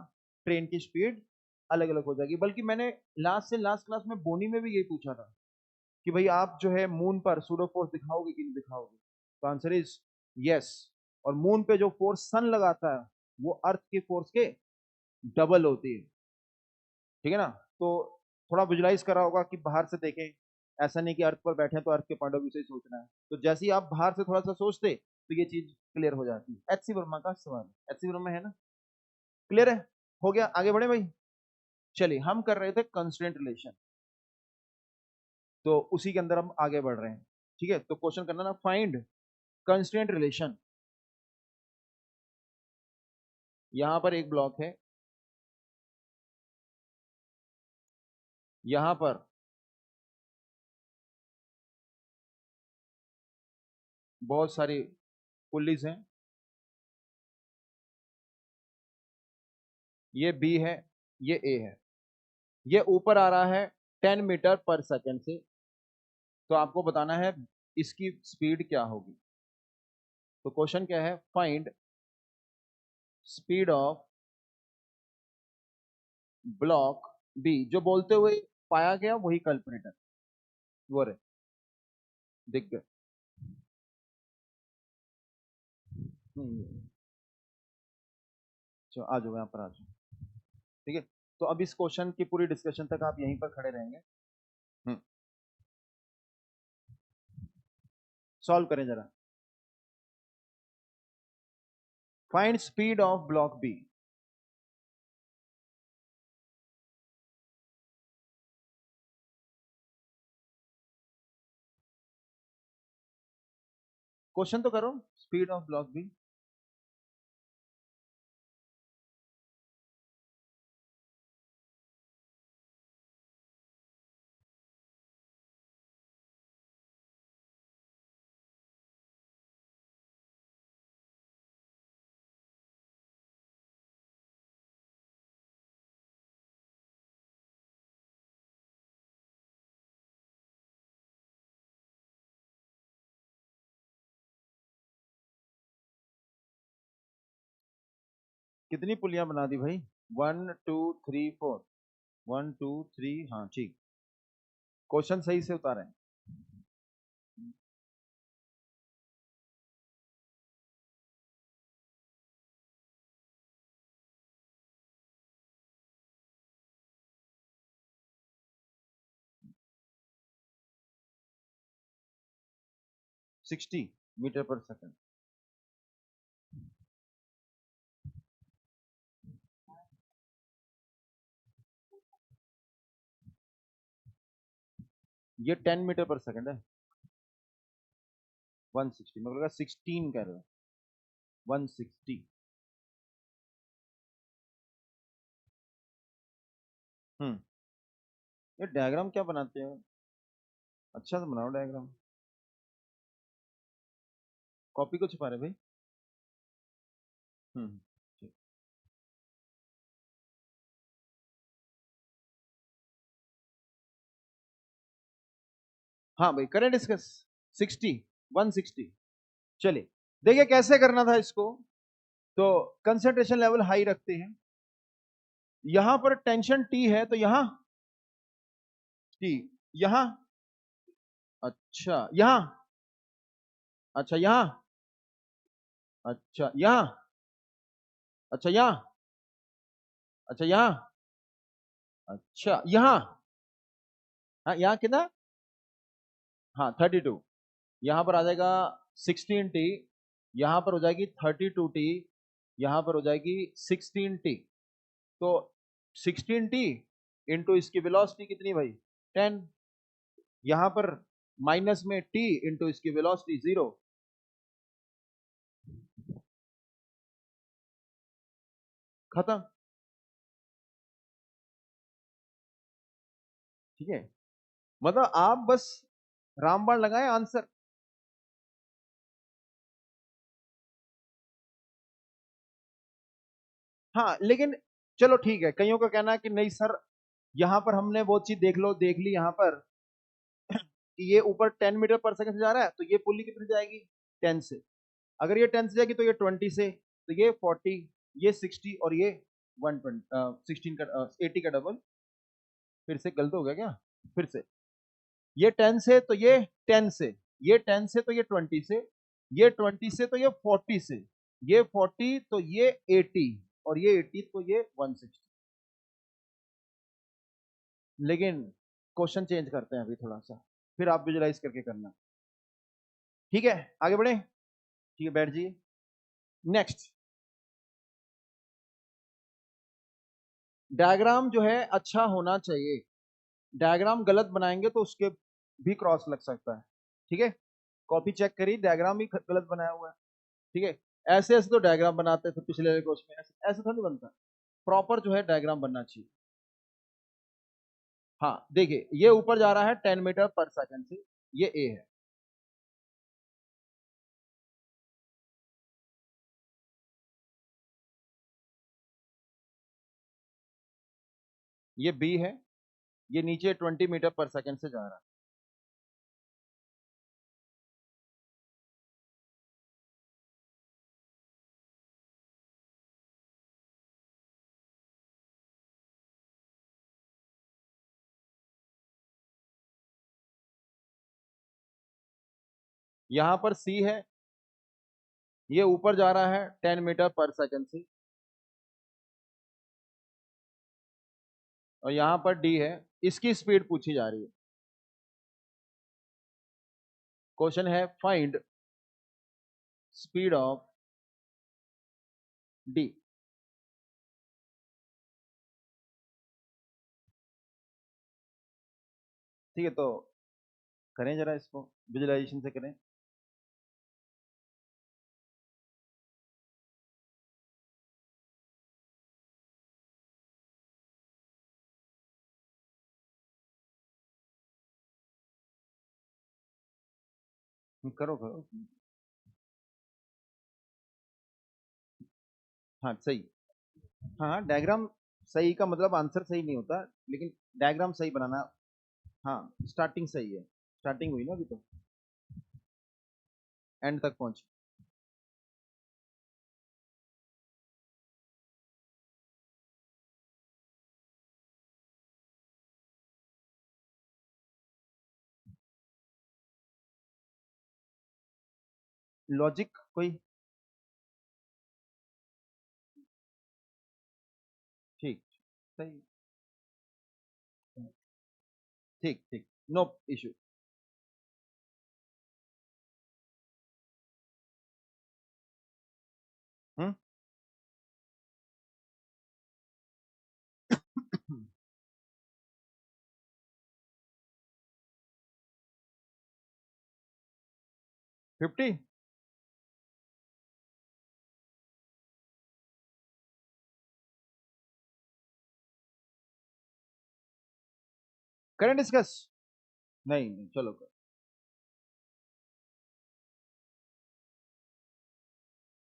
ट्रेन की स्पीड अलग अलग हो जाएगी। बल्कि मैंने लास्ट से लास्ट क्लास में बोनी में भी यही पूछा था कि भाई आप जो है मून पर सूडो फोर्स दिखाओगे कि नहीं दिखाओगे, तो आंसर इज यस। और मून पे जो फोर्स सन लगाता है वो अर्थ की फोर्स के डबल होती है, ठीक है ना। तो थोड़ा विजुलाइज करा होगा कि बाहर से देखें, ऐसा नहीं कि अर्थ पर बैठे तो अर्थ के पॉइंट ऑफ व्यू से ही सोचना है, तो जैसे ही आप बाहर से थोड़ा सा सोचते तो ये चीज क्लियर हो जाती है। एच सी वर्मा का सवाल, एच सी वर्मा है ना, क्लियर है, हो गया, आगे बढ़े भाई। चलिए, हम कर रहे थे कंस्ट्रेंट रिलेशन, तो उसी के अंदर हम आगे बढ़ रहे हैं। ठीक है, तो क्वेश्चन करना ना, फाइंड कंस्ट्रेंट रिलेशन। यहां पर एक ब्लॉक है, यहां पर बहुत सारी पुल्लीज हैं, ये बी है, ये ए है, ये ऊपर आ रहा है 10 मीटर पर सेकेंड से, तो आपको बताना है इसकी स्पीड क्या होगी। तो क्वेश्चन क्या है, find speed of block B, जो बोलते हुए पाया गया वही कल्पनेट है, वो रहे, दिख गए। चलो आ जाओ, यहाँ पर आ जाओ। ठीक है, तो अब इस क्वेश्चन की पूरी डिस्कशन तक आप यहीं पर खड़े रहेंगे। सॉल्व करें जरा, find speed of block B. Question तो करो, स्पीड ऑफ ब्लॉक बी। कितनी पुलियां बना दी भाई, 1 2 3 4, 1 2 3, हाँ ठीक, क्वेश्चन सही से उतारे। 60 मीटर पर सेकंड। ये 10 मीटर पर सेकंड है। 160 मेरे को लगा 16 कह रहे हो। 160। ये डायग्राम क्या बनाते हो? अच्छा तो बनाओ डायग्राम। कॉपी को छुपा रहे भाई। ठीक। हाँ भाई करें डिस्कस। 60, 160। चलिए देखिए कैसे करना था इसको। तो कंसंट्रेशन लेवल हाई रखते हैं। यहां पर टेंशन टी है तो यहां टी, यहां अच्छा यहां, अच्छा यहां, अच्छा यहां, अच्छा यहां, अच्छा यहां, अच्छा यहां, हाँ यहां कितना, हाँ 32। यहां पर आ जाएगा 16 टी, यहां पर हो जाएगी 32 टी, यहां पर हो जाएगी 16 टी। तो 16 टी इंटू इसकी वेलोसिटी कितनी भाई 10, यहां पर माइनस में टी इंटू इसकी वेलोसिटी 0। खत्म। ठीक है, मतलब आप बस रामबाण लगाए आंसर। हाँ लेकिन चलो ठीक है, कईयों का कहना है कि नहीं सर, यहां पर हमने वो चीज देख ली यहां पर कि ये ऊपर 10 मीटर पर सेकंड से जा रहा है, तो ये पुली कितने से जाएगी 10 से। अगर ये 10 से जाएगी तो ये 20 से, तो ये 40, ये 60 और ये 120, 16 का 80 का डबल। फिर से गलत हो गया क्या? फिर से ये 10 से तो ये 10 से, ये 10 से तो ये 20 से, ये 20 से तो ये 40 से, ये 40 तो ये 80, और ये 80 तो ये 160। लेकिन क्वेश्चन चेंज करते हैं अभी थोड़ा सा, फिर आप विजुलाइज करके करना। ठीक है आगे बढ़े। ठीक है बैठ जाइए। नेक्स्ट, डायग्राम जो है अच्छा होना चाहिए। डायग्राम गलत बनाएंगे तो उसके भी क्रॉस लग सकता है। ठीक है, कॉपी चेक करिए, डायग्राम भी गलत बनाया हुआ है। ठीक है, ऐसे ऐसे तो डायग्राम बनाते थे पिछले वाले कोर्स में, ऐसे ऐसे थोड़ी बनता। प्रॉपर जो है डायग्राम बनना चाहिए। हाँ देखिए ये ऊपर जा रहा है 10 मीटर पर सेकंड से, ये ए है। ये बी है, ये नीचे 20 मीटर पर सेकंड से जा रहा है। यहां पर सी है, ये ऊपर जा रहा है 10 मीटर पर सेकंड से, और यहां पर डी है, इसकी स्पीड पूछी जा रही है। क्वेश्चन है फाइंड स्पीड ऑफ डी। ठीक है, तो करें जरा इसको विजुलाइजेशन से करें। करो करो। हाँ सही। हाँ हाँ डायग्राम सही का मतलब आंसर सही नहीं होता, लेकिन डायग्राम सही बनाना। हाँ स्टार्टिंग सही है, स्टार्टिंग हुई ना अभी तो, एंड तक पहुंच। लॉजिक कोई। ठीक, सही। ठीक ठीक, नो इशू। 50। करें डिस्कस? नहीं नहीं, चलो कर।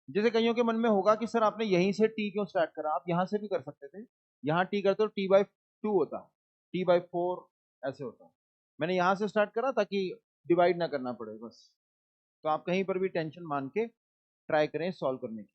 जैसे कईयों के मन में होगा कि सर आपने यहीं से टी क्यों स्टार्ट करा, आप यहां से भी कर सकते थे। यहाँ टी करते तो टी/2 होता, टी/4 ऐसे होता। मैंने यहां से स्टार्ट करा ताकि डिवाइड ना करना पड़े बस। तो आप कहीं पर भी टेंशन मान के ट्राई करें सॉल्व करने की।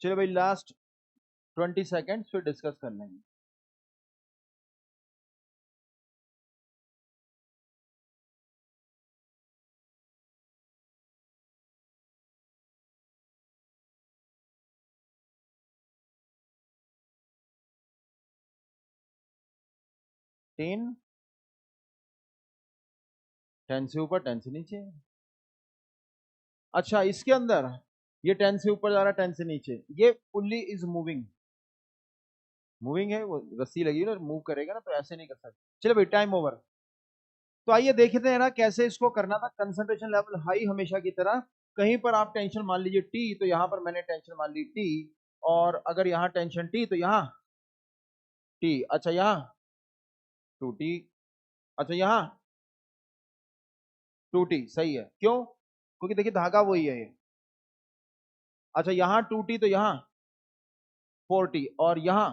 चलो भाई, लास्ट 20 सेकेंड फिर डिस्कस कर लेंगे। टेन, 10 से ऊपर 10 से नीचे। अच्छा, इसके अंदर ये 10 से ऊपर जा रहा है 10 से नीचे, ये पुल्ली इज मूविंग। मूविंग है वो, रस्सी लगी है ना, मूव करेगा ना, तो ऐसे नहीं कर सकते। चलो भाई, टाइम ओवर। तो आइए देखते हैं ना कैसे इसको करना था। कंसंट्रेशन लेवल हाई हमेशा की तरह। कहीं पर आप टेंशन मान लीजिए टी, तो यहां पर मैंने टेंशन मान ली टी। और अगर यहाँ टेंशन टी तो यहाँ टी। अच्छा, यहाँ 2t। अच्छा, यहाँ 2t सही है, क्यों? क्योंकि देखिए धागा वही है ये। अच्छा, यहाँ 2t तो यहाँ 4t, और यहाँ,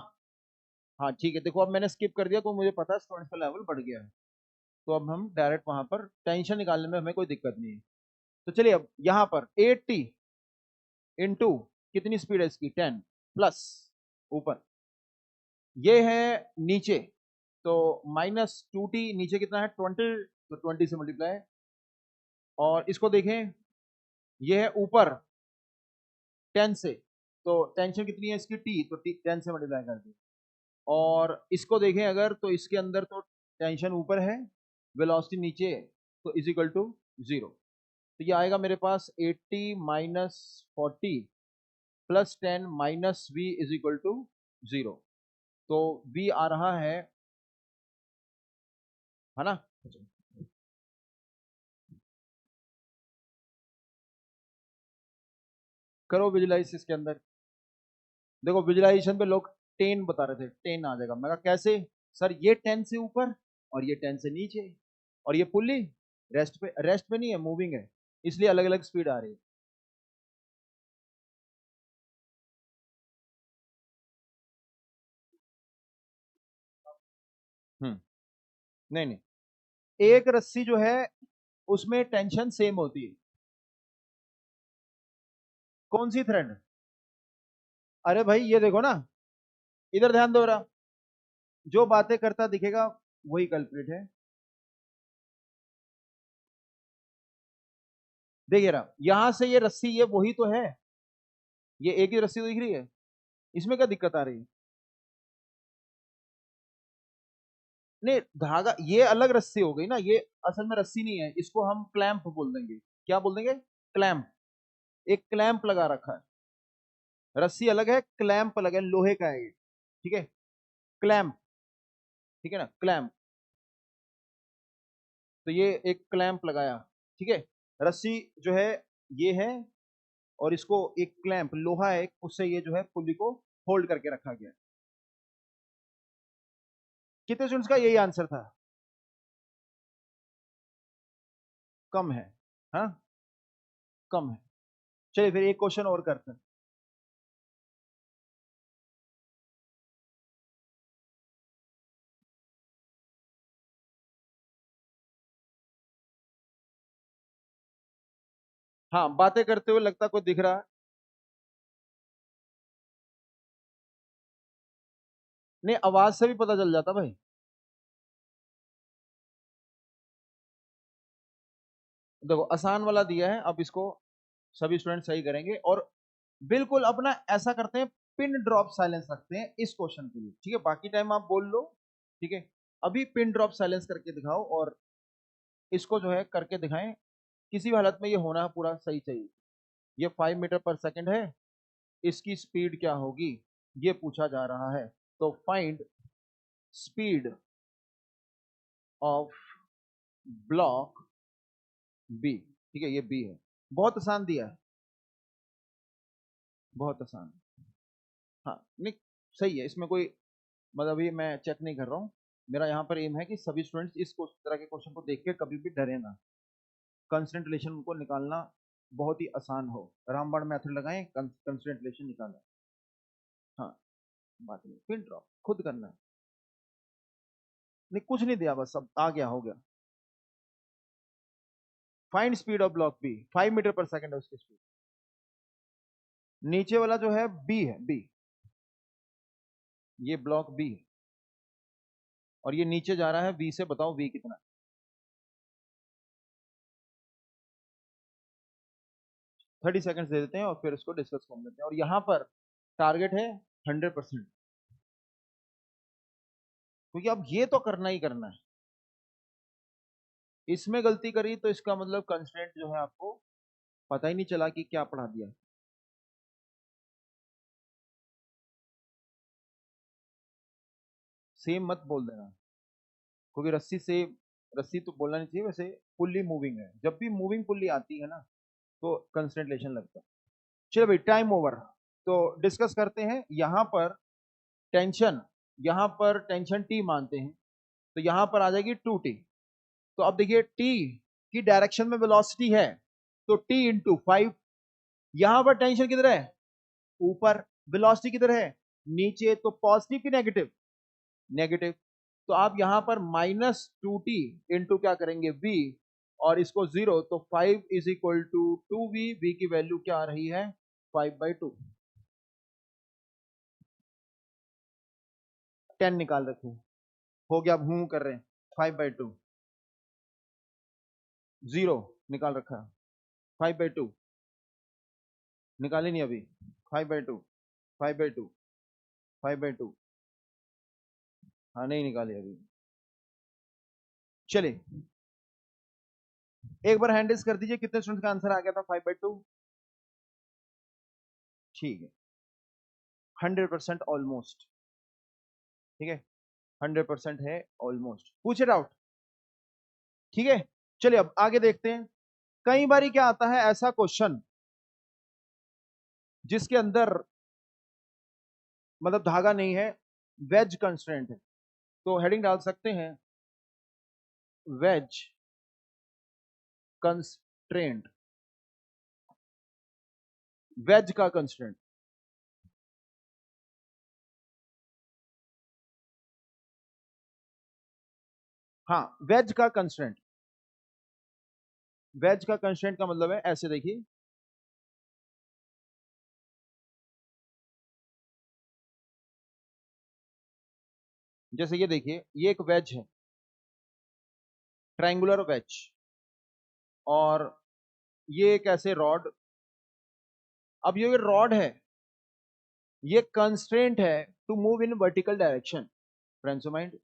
हाँ ठीक है। देखो अब मैंने स्किप कर दिया, तो मुझे पता है स्टूडेंट का लेवल बढ़ गया है। तो अब हम डायरेक्ट वहां पर टेंशन निकालने में हमें कोई दिक्कत नहीं है। तो चलिए, अब यहाँ पर 8t इंटू, कितनी स्पीड है इसकी, 10 प्लस ऊपर, ये है नीचे, तो -2t। नीचे कितना है, 20, तो 20 से मल्टीप्लाई। और इसको देखें, ये है ऊपर 10 से, तो टेंशन कितनी है इसकी, टी, तो 10 से मल्टीप्लाई कर दी। और इसको देखें अगर, तो इसके अंदर तो टेंशन ऊपर है, वेलोसिटी नीचे है, तो इज इक्वल टू 0। तो ये आएगा मेरे पास 80 minus 40 plus 10 minus v is equal to 0। तो v आ रहा है ना? करो विजुलाइज इसके अंदर। देखो विजुलाइजेशन पे लोग 10 बता रहे थे, 10 आ जाएगा। मैं कहा कैसे सर, ये 10 से ऊपर और ये 10 से नीचे, और ये पुल्ली रेस्ट पे नहीं है, मूविंग है, इसलिए अलग अलग स्पीड आ रही है। हम्म, नहीं नहीं, एक रस्सी जो है उसमें टेंशन सेम होती है। कौन सी थ्रेड? अरे भाई ये देखो ना, इधर ध्यान दो रहा, जो बातें करता दिखेगा वही कल्प्रिट है। देखिए रहा, यहां से ये रस्सी, ये वही तो है, ये एक ही रस्सी तो दिख रही है, इसमें क्या दिक्कत आ रही है? नहीं, धागा ये अलग रस्सी हो गई ना, ये असल में रस्सी नहीं है, इसको हम क्लैंप बोल देंगे। क्या बोल देंगे? क्लैंप। एक क्लैंप लगा रखा है, रस्सी अलग है, क्लैंप अलग है, लोहे का है ये, ठीक है? क्लैंप, ठीक है ना, क्लैंप। तो ये एक क्लैंप लगाया, ठीक है? रस्सी जो है ये है, और इसको एक क्लैंप लोहा है, उससे ये जो है पुली को होल्ड करके रखा गया। कितने स्टूडेंट्स का यही आंसर था? कम है, हाँ, कम है। चलिए फिर एक क्वेश्चन और करते हैं। हाँ, बातें करते हुए लगता कोई दिख रहा है? नहीं, आवाज से भी पता चल जाता भाई। देखो आसान वाला दिया है, अब इसको सभी स्टूडेंट सही करेंगे, और बिल्कुल अपना ऐसा करते हैं, पिन ड्रॉप साइलेंस रखते हैं इस क्वेश्चन के लिए, ठीक है। बाकी टाइम आप बोल लो, ठीक है। अभी पिन ड्रॉप साइलेंस करके दिखाओ और इसको जो है करके दिखाएं। किसी भी हालत में ये होना पूरा सही चाहिए। ये 5 मीटर पर सेकंड है, इसकी स्पीड क्या होगी ये पूछा जा रहा है। तो find speed of block B, ठीक है। ये बी है, बहुत आसान दिया है, बहुत आसान। हाँ नहीं, सही है, इसमें कोई मतलब ये मैं चेक नहीं कर रहा हूँ। मेरा यहाँ पर एम है कि सभी स्टूडेंट्स इस तरह के क्वेश्चन को देख के कभी भी डरे ना। कंस्टेंट रिलेशन उनको निकालना बहुत ही आसान हो, रामबाण मेथड लगाएं, कंस्टेंट रिलेशन निकालें। हाँ, बात नहीं, फिर ड्रॉप खुद करना है। नहीं कुछ नहीं दिया, बस अब आ गया, हो गया। Find speed of block B, 5 metre पर सेकंड है उसकी स्पीड। नीचे वाला जो है बी है, बी, ये ब्लॉक बी है और ये नीचे जा रहा है वी से। बताओ वी कितना है? 30 सेकंड्स दे देते हैं और फिर उसको डिस्कस कर लेते हैं। और यहां पर टारगेट है 100%, क्योंकि अब ये तो करना ही करना है। इसमें गलती करी तो इसका मतलब कंस्ट्रेंट जो है आपको पता ही नहीं चला कि क्या पढ़ा दिया। सेम मत बोल देना, क्योंकि रस्सी से, रस्सी तो बोलना नहीं चाहिए वैसे। पुल्ली मूविंग है, जब भी मूविंग पुल्ली आती है ना तो कंस्टेंट रिलेशन लगता है। चलो भाई, टाइम ओवर। तो डिस्कस करते हैं। यहां पर टेंशन, यहां पर टेंशन टी मानते हैं, तो यहां पर आ जाएगी 2t। तो अब देखिए टी की डायरेक्शन में वेलोसिटी है, तो t इंटू 5। यहां पर टेंशन किधर है? ऊपर। वेलोसिटी किधर है? नीचे। तो पॉजिटिव की नेगेटिव? नेगेटिव। तो आप यहां पर -2t इंटू क्या करेंगे? v, और इसको 0, तो 5 is equal to 2v। v की वैल्यू क्या आ रही है? 5/2। 10 निकाल रखे, हो गया। अब हूं कर रहे हैं, 5/2। 0 निकाल रखा है, 5/2 निकाले नहीं अभी। 5/2, 5/2, 5/2। हाँ नहीं निकाले अभी। चलिए एक बार हैंडल्स कर दीजिए, कितने स्टूडेंट्स का आंसर आ गया था 5/2? ठीक है, 100% ऑलमोस्ट, ठीक है। 100% है ऑलमोस्ट। पूछे डाउट? ठीक है, चलिए अब आगे देखते हैं। कई बार क्या आता है ऐसा क्वेश्चन जिसके अंदर मतलब धागा नहीं है, वेज कंस्ट्रेंट है। तो हेडिंग डाल सकते हैं, वेज कंस्ट्रेंट, वेज का कंस्ट्रेंट। हाँ, वेज का कंस्ट्रेंट। वेज का कंस्ट्रेंट का मतलब है, ऐसे देखिए, जैसे ये देखिए, ये एक वेज है, ट्रायंगुलर वेज, और ये एक ऐसे रॉड। अब ये रॉड है, ये कंस्ट्रेंट है to move in vertical direction. Friends mind,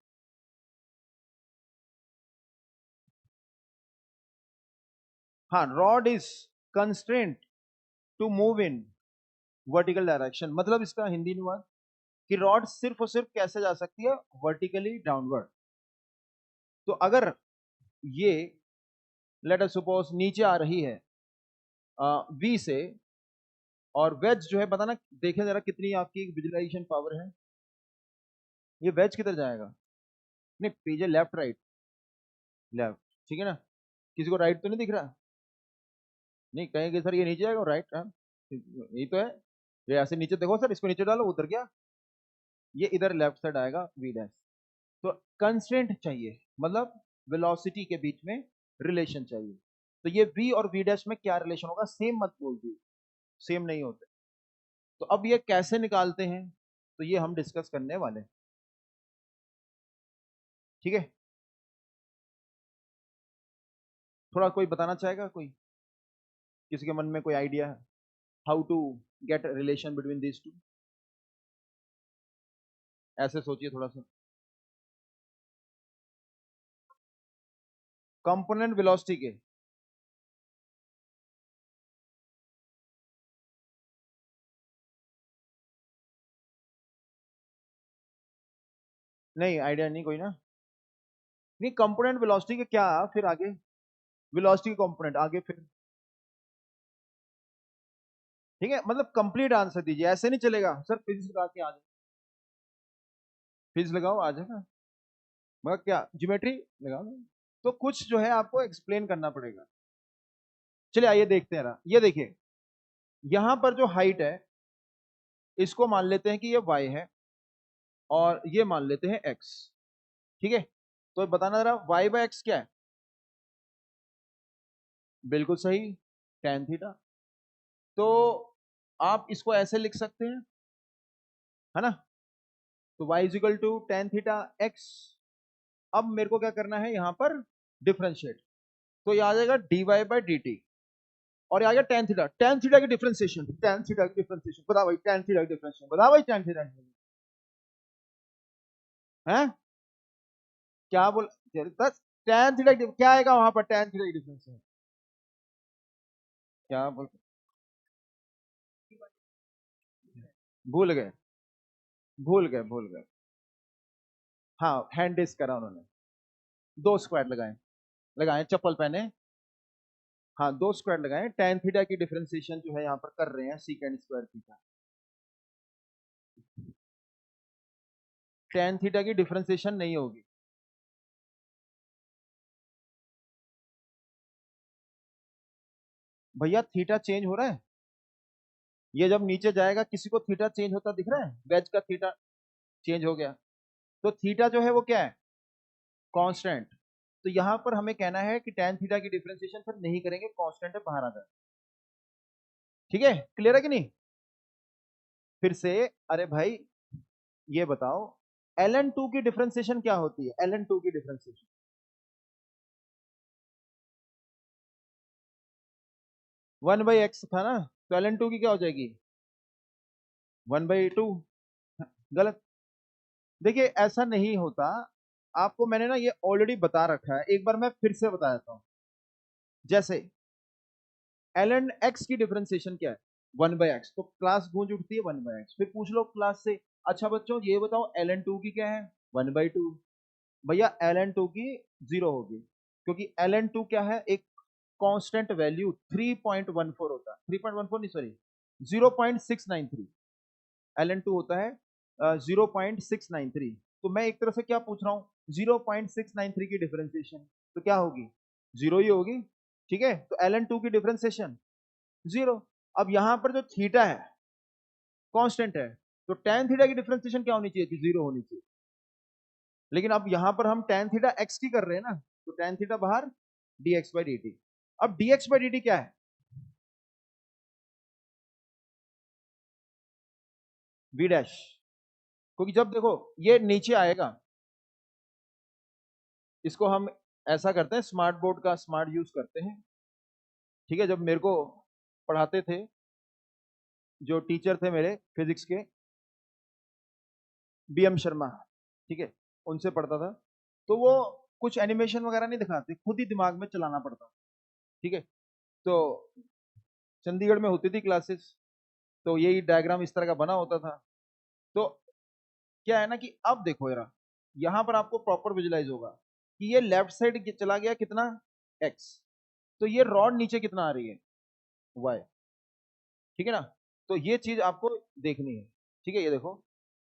हाँ, rod is constraint to move in vertical direction. मतलब इसका हिंदी अनुवाद कि रॉड सिर्फ और सिर्फ कैसे जा सकती है? Vertically downward. तो अगर ये लेट अस सपोज नीचे आ रही है वी से, और वेज जो है बताना, देखें जरा कितनी आपकी विजुअलाइजेशन पावर है। ये वेज किधर जाएगा? नहीं पीछे, लेफ्ट राइट, लेफ्ट, ठीक है ना। किसी को राइट तो नहीं दिख रहा? नहीं कहेंगे सर ये नीचे जाएगा, राइट, हाँ यही तो है। ये ऐसे नीचे देखो सर, इसको नीचे डालो, उतर गया। ये इधर लेफ्ट साइड आएगा वी डैश। तो कंस्ट्रेंट चाहिए, मतलब वेलोसिटी के बीच में रिलेशन चाहिए। तो ये v और v डैश में क्या रिलेशन होगा? सेम मत बोल दी, सेम नहीं होते। तो अब ये कैसे निकालते हैं, तो ये हम डिस्कस करने वाले हैं, ठीक है। थोड़ा कोई बताना चाहेगा? कोई, किसी के मन में कोई आइडिया है how to get relation between these two? ऐसे सोचिए थोड़ा सा। कंपोनेंट वेलोसिटी के, नहीं आइडिया नहीं कोई ना। नहीं कंपोनेंट वेलोसिटी के क्या फिर आगे, वेलोसिटी कंपोनेंट आगे फिर, ठीक है मतलब कंप्लीट आंसर दीजिए, ऐसे नहीं चलेगा सर फिजिक्स लगा के आ जाए, फिजिक्स लगाओ आ जाएगा, मगर क्या ज्योमेट्री लगाओ। तो कुछ जो है आपको एक्सप्लेन करना पड़ेगा। चलिए आइए देखते हैं ये देखिए, यहां पर जो हाइट है इसको मान लेते हैं कि ये y है, और ये मान लेते हैं x, ठीक है। तो बताना जरा y बाय एक्स क्या है। बिल्कुल सही, tan थीटा। तो आप इसको ऐसे लिख सकते हैं, है ना। तो y is equal to tan theta X. अब मेरे को क्या करना है यहां पर, डिफरेंशिएट। तो ये आ जाएगा dy बाई डी टी, और ये आ गया टेन थीटा की डिफरेंशिएशन, टेन थीटा की डिफरेंशिएशन बता भाई, टेन थीटा की डिफरेंशिएशन बता भाई, टेन थीटा है क्या बोल, टेन थीटा क्या आएगा वहां पर, टेन थीटा की डिफरेंशिएशन क्या बोल, भूल गए, भूल गए। हाँ हैंड डिस्क करा उन्होंने, दो स्क्वायर लगाए, लगाए चप्पल पहने, हाँ दो स्क्वायर लगाए, टेन थीटा की डिफरेंशिएशन जो है यहाँ पर कर रहे हैं secant square theta, tan theta की डिफरेंशिएशन नहीं होगी। भैया थीटा चेंज हो रहा है, ये जब नीचे जाएगा किसी को थीटा चेंज होता दिख रहा है, वेज का थीटा चेंज हो गया, तो थीटा जो है वो क्या है, कांस्टेंट। तो यहां पर हमें कहना है कि टेन थीटा की डिफरेंशिएशन फिर नहीं करेंगे, कांस्टेंट है बाहर आ जाए, ठीक है क्लियर है कि नहीं। फिर से, अरे भाई ये बताओ ln टू की डिफरेंशिएशन क्या होती है, ln टू की डिफरेंशिएशन, वन बाई एक्स था ना, तो ln टू की क्या हो जाएगी, वन बाई टू। गलत, देखिए ऐसा नहीं होता, आपको मैंने ना ये ऑलरेडी बता रखा है, एक बार मैं फिर से बता देता हूं। जैसे ln x की डिफरेंशिएशन क्या है, वन बाई एक्स, तो क्लास गूंज उठती है वन बाई एक्स, फिर पूछ लो क्लास से, अच्छा बच्चों ये बताओ ln टू की क्या है, वन बाई टू। भैया ln टू की जीरो होगी, क्योंकि ln टू क्या है, एक कांस्टेंट वैल्यू 3.14 होता है, 3.14 नहीं सॉरी, 0.693, ln टू होता है 0.693। तो मैं एक तरफ से क्या पूछ रहा हूँ, 0.693 की डिफरेंशिएशन, तो क्या होगी, जीरो ही होगी, ठीक है। तो ln टू की डिफरेंशिएशन जीरो। अब यहां पर जो थीटा है कांस्टेंट है, तो tan थीटा की डिफरेंशिएशन क्या होनी चाहिए थी, जीरो होनी चाहिए। लेकिन अब यहां पर हम tan थीटा x की कर रहे हैं ना, तो tan थीटा बाहर, dx बाई dt। अब dx बाई dt क्या है, v डैश, क्योंकि जब देखो ये नीचे आएगा, इसको हम ऐसा करते हैं, स्मार्ट बोर्ड का स्मार्ट यूज करते हैं, ठीक है। जब मेरे को पढ़ाते थे जो टीचर थे मेरे फिजिक्स के, बीएम शर्मा, ठीक है, उनसे पढ़ता था, तो वो कुछ एनिमेशन वगैरह नहीं दिखाते, खुद ही दिमाग में चलाना पड़ता, ठीक है। तो चंडीगढ़ में होती थी क्लासेस, तो यही डायग्राम इस तरह का बना होता था। तो क्या है ना कि अब देखो यार, यहां पर आपको प्रॉपर विजुलाइज होगा कि ये लेफ्ट साइड चला गया कितना, एक्स, तो ये रॉड नीचे कितना आ रही है, वाई, ठीक है ना। तो ये चीज आपको देखनी है, ठीक है। ये देखो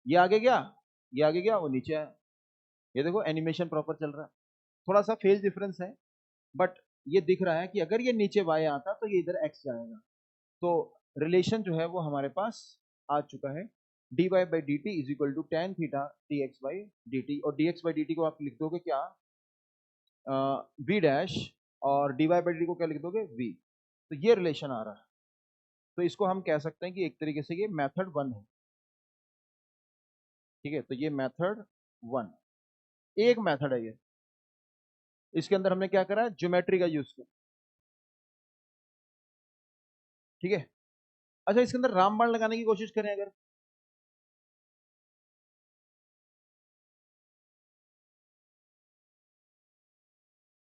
ये आगे गया, ये आगे गया, वो नीचे आया, ये देखो एनिमेशन प्रॉपर चल रहा है, थोड़ा सा फेज डिफरेंस है, बट ये दिख रहा है कि अगर ये नीचे वाई आता तो ये इधर एक्स जाएगा। तो रिलेशन जो है वो हमारे पास आ चुका है, d y by d t is equal to tan theta d x by d t, और d x by d t को आप लिख दोगे क्या, वी डैश, और डी वाई बाई डी को क्या लिख दोगे, वी। तो ये रिलेशन आ रहा है, तो इसको हम कह सकते हैं कि एक तरीके से ये मेथड वन है, ठीक है। तो ये मेथड वन, एक मेथड है ये, इसके अंदर हमने क्या करा है, ज्योमेट्री का यूज किया, ठीक है। अच्छा इसके अंदर रामबाण लगाने की कोशिश करें अगर,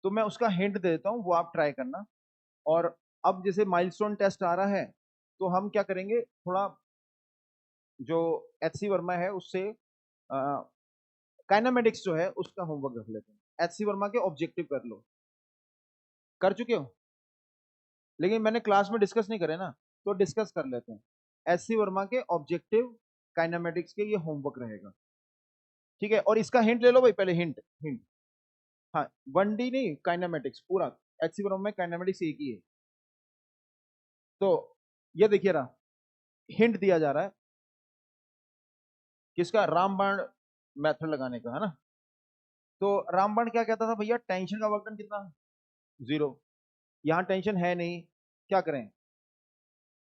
तो मैं उसका हिंट दे देता हूँ, वो आप ट्राई करना। और अब जैसे माइलस्टोन टेस्ट आ रहा है, तो हम क्या करेंगे, थोड़ा जो एचसी वर्मा है उससे काइनामेटिक्स जो है उसका होमवर्क रख लेते हैं। एचसी वर्मा के ऑब्जेक्टिव कर लो, कर चुके हो, लेकिन मैंने क्लास में डिस्कस नहीं करे ना, तो डिस्कस कर लेते हैं। एचसी वर्मा के ऑब्जेक्टिव काइनामेटिक्स के ये होमवर्क रहेगा, ठीक है। और इसका हिंट ले लो भाई, पहले हिंट हिंट। हाँ, 1D नहीं, काइनामेटिक्स पूरा। एचसी वर्मा में काइनामेटिक्स एक ही है। तो ये देखिए रहा, हिंट दिया जा रहा है किसका, रामबाण मेथड लगाने का, है ना। तो रामबाण क्या कहता था भैया, टेंशन का वर्क डन कितना, 0। यहां टेंशन है नहीं, क्या करें,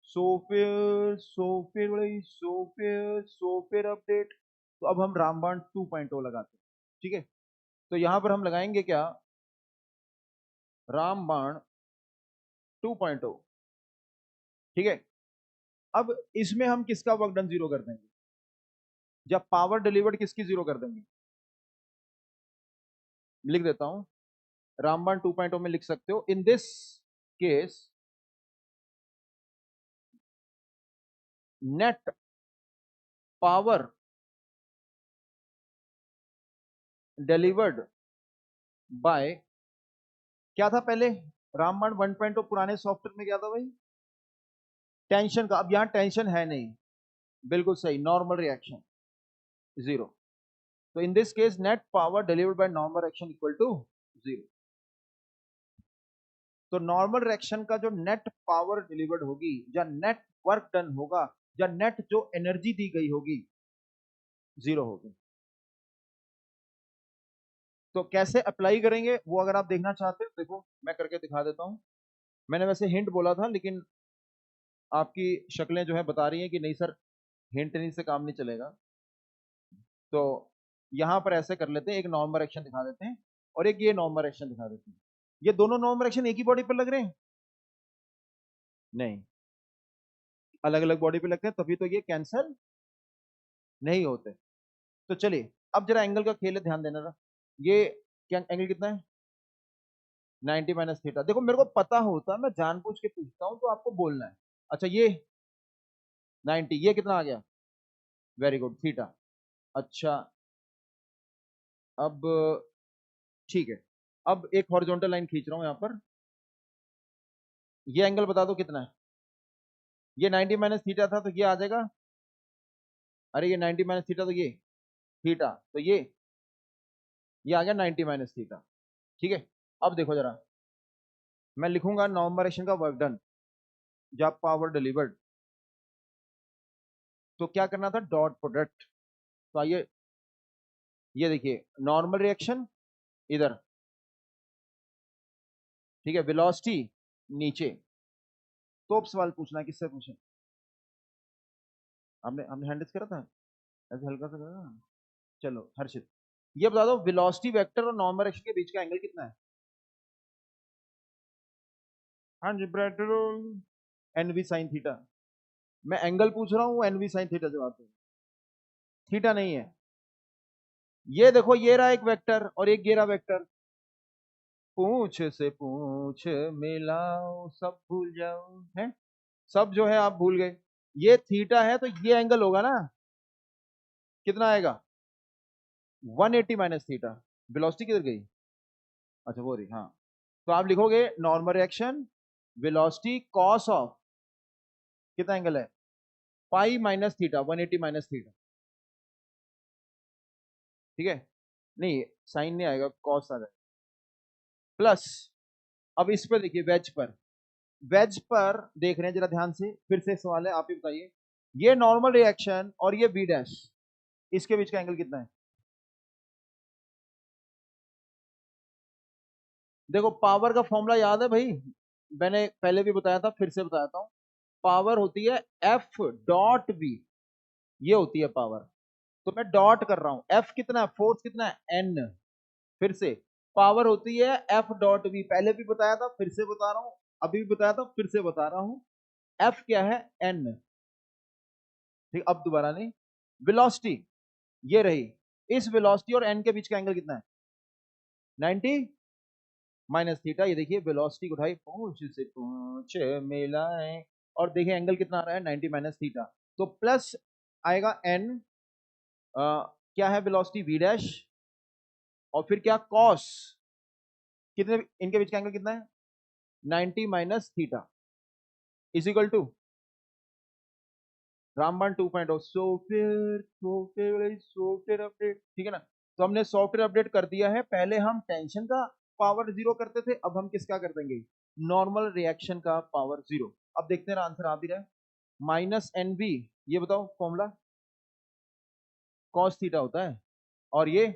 सॉफ्टवेयर अपडेट। तो अब हम रामबाण 2.0 लगाते हैं, ठीक है। तो यहां पर हम लगाएंगे क्या, रामबाण 2.0, ठीक है। अब इसमें हम किसका वर्क डन 0 कर देंगे, जब पावर डिलीवर्ड किसकी 0 कर देंगे, लिख देता हूं, रामबाण 2.0 में लिख सकते हो, इन this case net power delivered bye, क्या था पहले, रामबाण 1.0 पुराने सॉफ्टवेयर में क्या था भाई, टेंशन का। अब यहां टेंशन है नहीं, बिल्कुल सही, नॉर्मल रिएक्शन 0। तो in this case net power delivered by normal reaction equal to 0। तो नॉर्मल रिएक्शन का जो नेट पावर डिलीवर्ड होगी, या नेट वर्क डन होगा, या नेट जो एनर्जी दी गई होगी, 0 होगी। तो कैसे अप्लाई करेंगे वो अगर आप देखना चाहते हो, देखो मैं करके दिखा देता हूं। मैंने वैसे हिंट बोला था, लेकिन आपकी शक्लें जो है बता रही हैं कि नहीं सर, हिंट नहीं से काम नहीं चलेगा। तो यहां पर ऐसे कर लेते हैं, एक नॉर्मल एक्शन दिखा देते हैं और एक ये नॉर्मल एक्शन दिखा देते हैं। ये दोनों नॉर्मल एक्शन एक ही बॉडी पर लग रहे हैं, नहीं, अलग अलग बॉडी पे लगते हैं, तभी तो ये कैंसल नहीं होते। तो चलिए अब जरा एंगल का खेल है, ध्यान देना रहा। ये क्या एंगल कितना है, 90 माइनस थीटा। देखो मेरे को पता होता, मैं जानबूझ के पूछता हूं, तो आपको बोलना है। अच्छा ये 90, ये कितना आ गया, वेरी गुड, थीटा। अच्छा अब ठीक है, अब एक हॉरिजॉन्टल लाइन खींच रहा हूं यहां पर, ये एंगल बता दो कितना है। ये 90 माइनस थीटा था, तो ये आ जाएगा, अरे ये 90 माइनस थीटा, तो ये थीटा, तो ये आ गया 90 माइनस थीटा, ठीक है। अब देखो जरा, मैं लिखूंगा नॉर्मल एक्शन का वर्क डन जब पावर डिलीवर्ड, तो क्या करना था, डॉट प्रोडक्ट। तो आइए, ये देखिए नॉर्मल रिएक्शन इधर, ठीक है, वेलोसिटी नीचे। तो अब सवाल पूछना है, किससे पूछे, हमने हमने हैंडल्स करा था, ऐसे हल्का सा करा ना? चलो हर्षित, ये बता दो वेलोसिटी वेक्टर और नॉर्मल एक्शन के बीच का एंगल कितना है। हाँ जी ब्रेड, एनवी साइन थीटा। मैं एंगल पूछ रहा हूँ, एनवी साइन थीटा जवाब दो। थीटा नहीं है, ये देखो ये रहा एक वेक्टर और एक गेरा वेक्टर, पूछ से पूछ मिलाओ सब भूल जाओ, है सब जो है आप भूल गए। ये थीटा है, तो ये एंगल होगा ना, कितना आएगा, 180 माइनस थीटा। वेलोसिटी किधर गई, अच्छा वो रही, हाँ। तो आप लिखोगे normal reaction velocity cos of, कितना एंगल है, pi minus theta, 180 minus theta, ठीक है। नहीं साइन नहीं आएगा, कॉस आ जाएगा, प्लस। अब इस पर देखिए, वेज पर, वेज पर देख रहे हैं जरा ध्यान से, फिर से सवाल है, आप ही बताइए, ये नॉर्मल रिएक्शन और ये बी डैश, इसके बीच का एंगल कितना है। देखो पावर का फॉर्मूला याद है भाई, मैंने पहले भी बताया था, फिर से बताता हूं। पावर होती है एफ डॉट वी, ये होती है पावर। तो मैं डॉट कर रहा हूं, एफ कितना है, फोर्स कितना है, एन। फिर से पावर होती है एफ डॉट वी, पहले भी बताया था, फिर से बता रहा हूं, अभी भी बताया था, फिर से बता रहा हूं। एफ क्या है, एन, ठीक, अब दोबारा नहीं। वेलोसिटी ये रही, इस वेलोसिटी और एन के बीच का एंगल कितना है, 90। माइनस थीटा, ये देखिए वेलोसिटी को उठाई, पहुंच से पहुंच मिलाएं, और देखिए एंगल कितना आ रहा है 90 माइनस थीटा, तो प्लस आएगा एन, क्या है वेलोसिटी वी डैश, और फिर क्या कॉस, कितने इनके बीच का एंगल कितना है 90 minus theta, is equal to रामबाण 2.0 सॉफ्टवेयर अपडेट, ठीक है ना। तो हमने सॉफ्टवेयर अपडेट कर दिया है, पहले हम टेंशन का पावर जीरो करते थे, अब हम किसका कर देंगे नॉर्मल रिएक्शन का पावर जीरो। अब देखते हैं आंसर आ भी रहा है, माइनस एन बी, ये बताओ फॉर्मूला कॉस थीटा होता है, और ये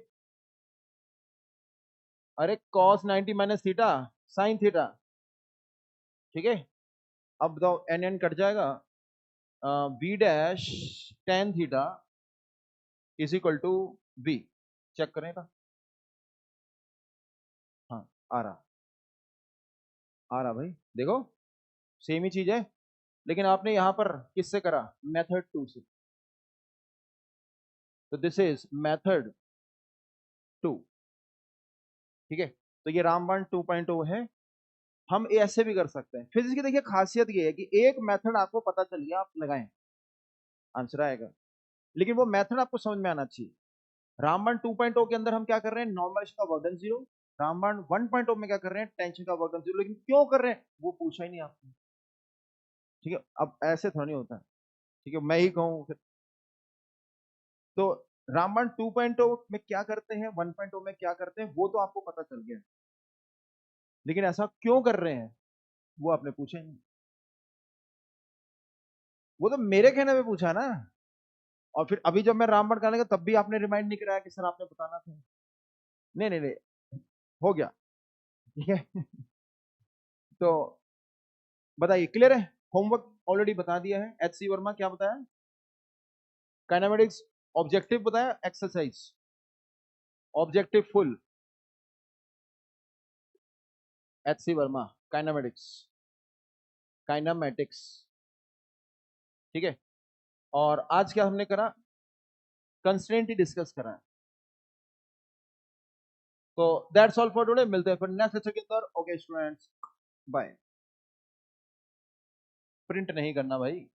अरे cos 90 minus theta sine theta, ठीक है। अब बताओ एन एन कट जाएगा, B dash tan theta is equal to B, check करें ना, हाँ आ रहा, आ रहा भाई, देखो सेम ही चीज है, लेकिन आपने यहां पर किससे करा मेथड टू से, तो दिस इज मेथड टू, ठीक है। तो ये रामबाण 2.0 है, हम ऐसे भी कर सकते हैं। फिजिक्स की देखिए खासियत ये है कि एक मेथड आपको पता चल गया, आप लगाएं आंसर आएगा, लेकिन वो मेथड आपको समझ में आना चाहिए। रामबाण 2.0 के अंदर हम क्या कर रहे हैं नॉर्मल का वर्डन जीरो, रामबाण 1.0 में क्या कर रहे हैं टेंशन का वर्डन जीरो, लेकिन क्यों कर रहे हैं वो पूछा ही नहीं आपने, ठीक है। अब ऐसे थोड़ा नहीं होता है, ठीक है, मैं ही कहूँ फिर। तो रामबाण 2.0 में क्या करते हैं 1.0 में क्या करते हैं वो तो आपको पता चल गया, लेकिन ऐसा क्यों कर रहे हैं वो आपने पूछा ही नहीं, वो तो मेरे कहने पे पूछा ना, और फिर अभी जब मैं रामबाण करने लगा तब भी आपने रिमाइंड नहीं कराया कि सर आपने बताना था, नहीं नहीं नहीं, हो गया, ठीक है। तो बताइए क्लियर है, होमवर्क ऑलरेडी बता दिया है, एच सी वर्मा क्या बताया, काइनेमेटिक्स ऑब्जेक्टिव बताया, exercise objective full, H C Verma kinematics, kinematics, ठीक है। और आज क्या हमने करा कंस्ट्रेंट ही डिस्कस करा है। तो दैट्स ऑल फॉर टुडे, मिलते हैं फिर नेक्स्ट लेक्चर के अंदर, ओके स्टूडेंट्स बाय। प्रिंट नहीं करना भाई।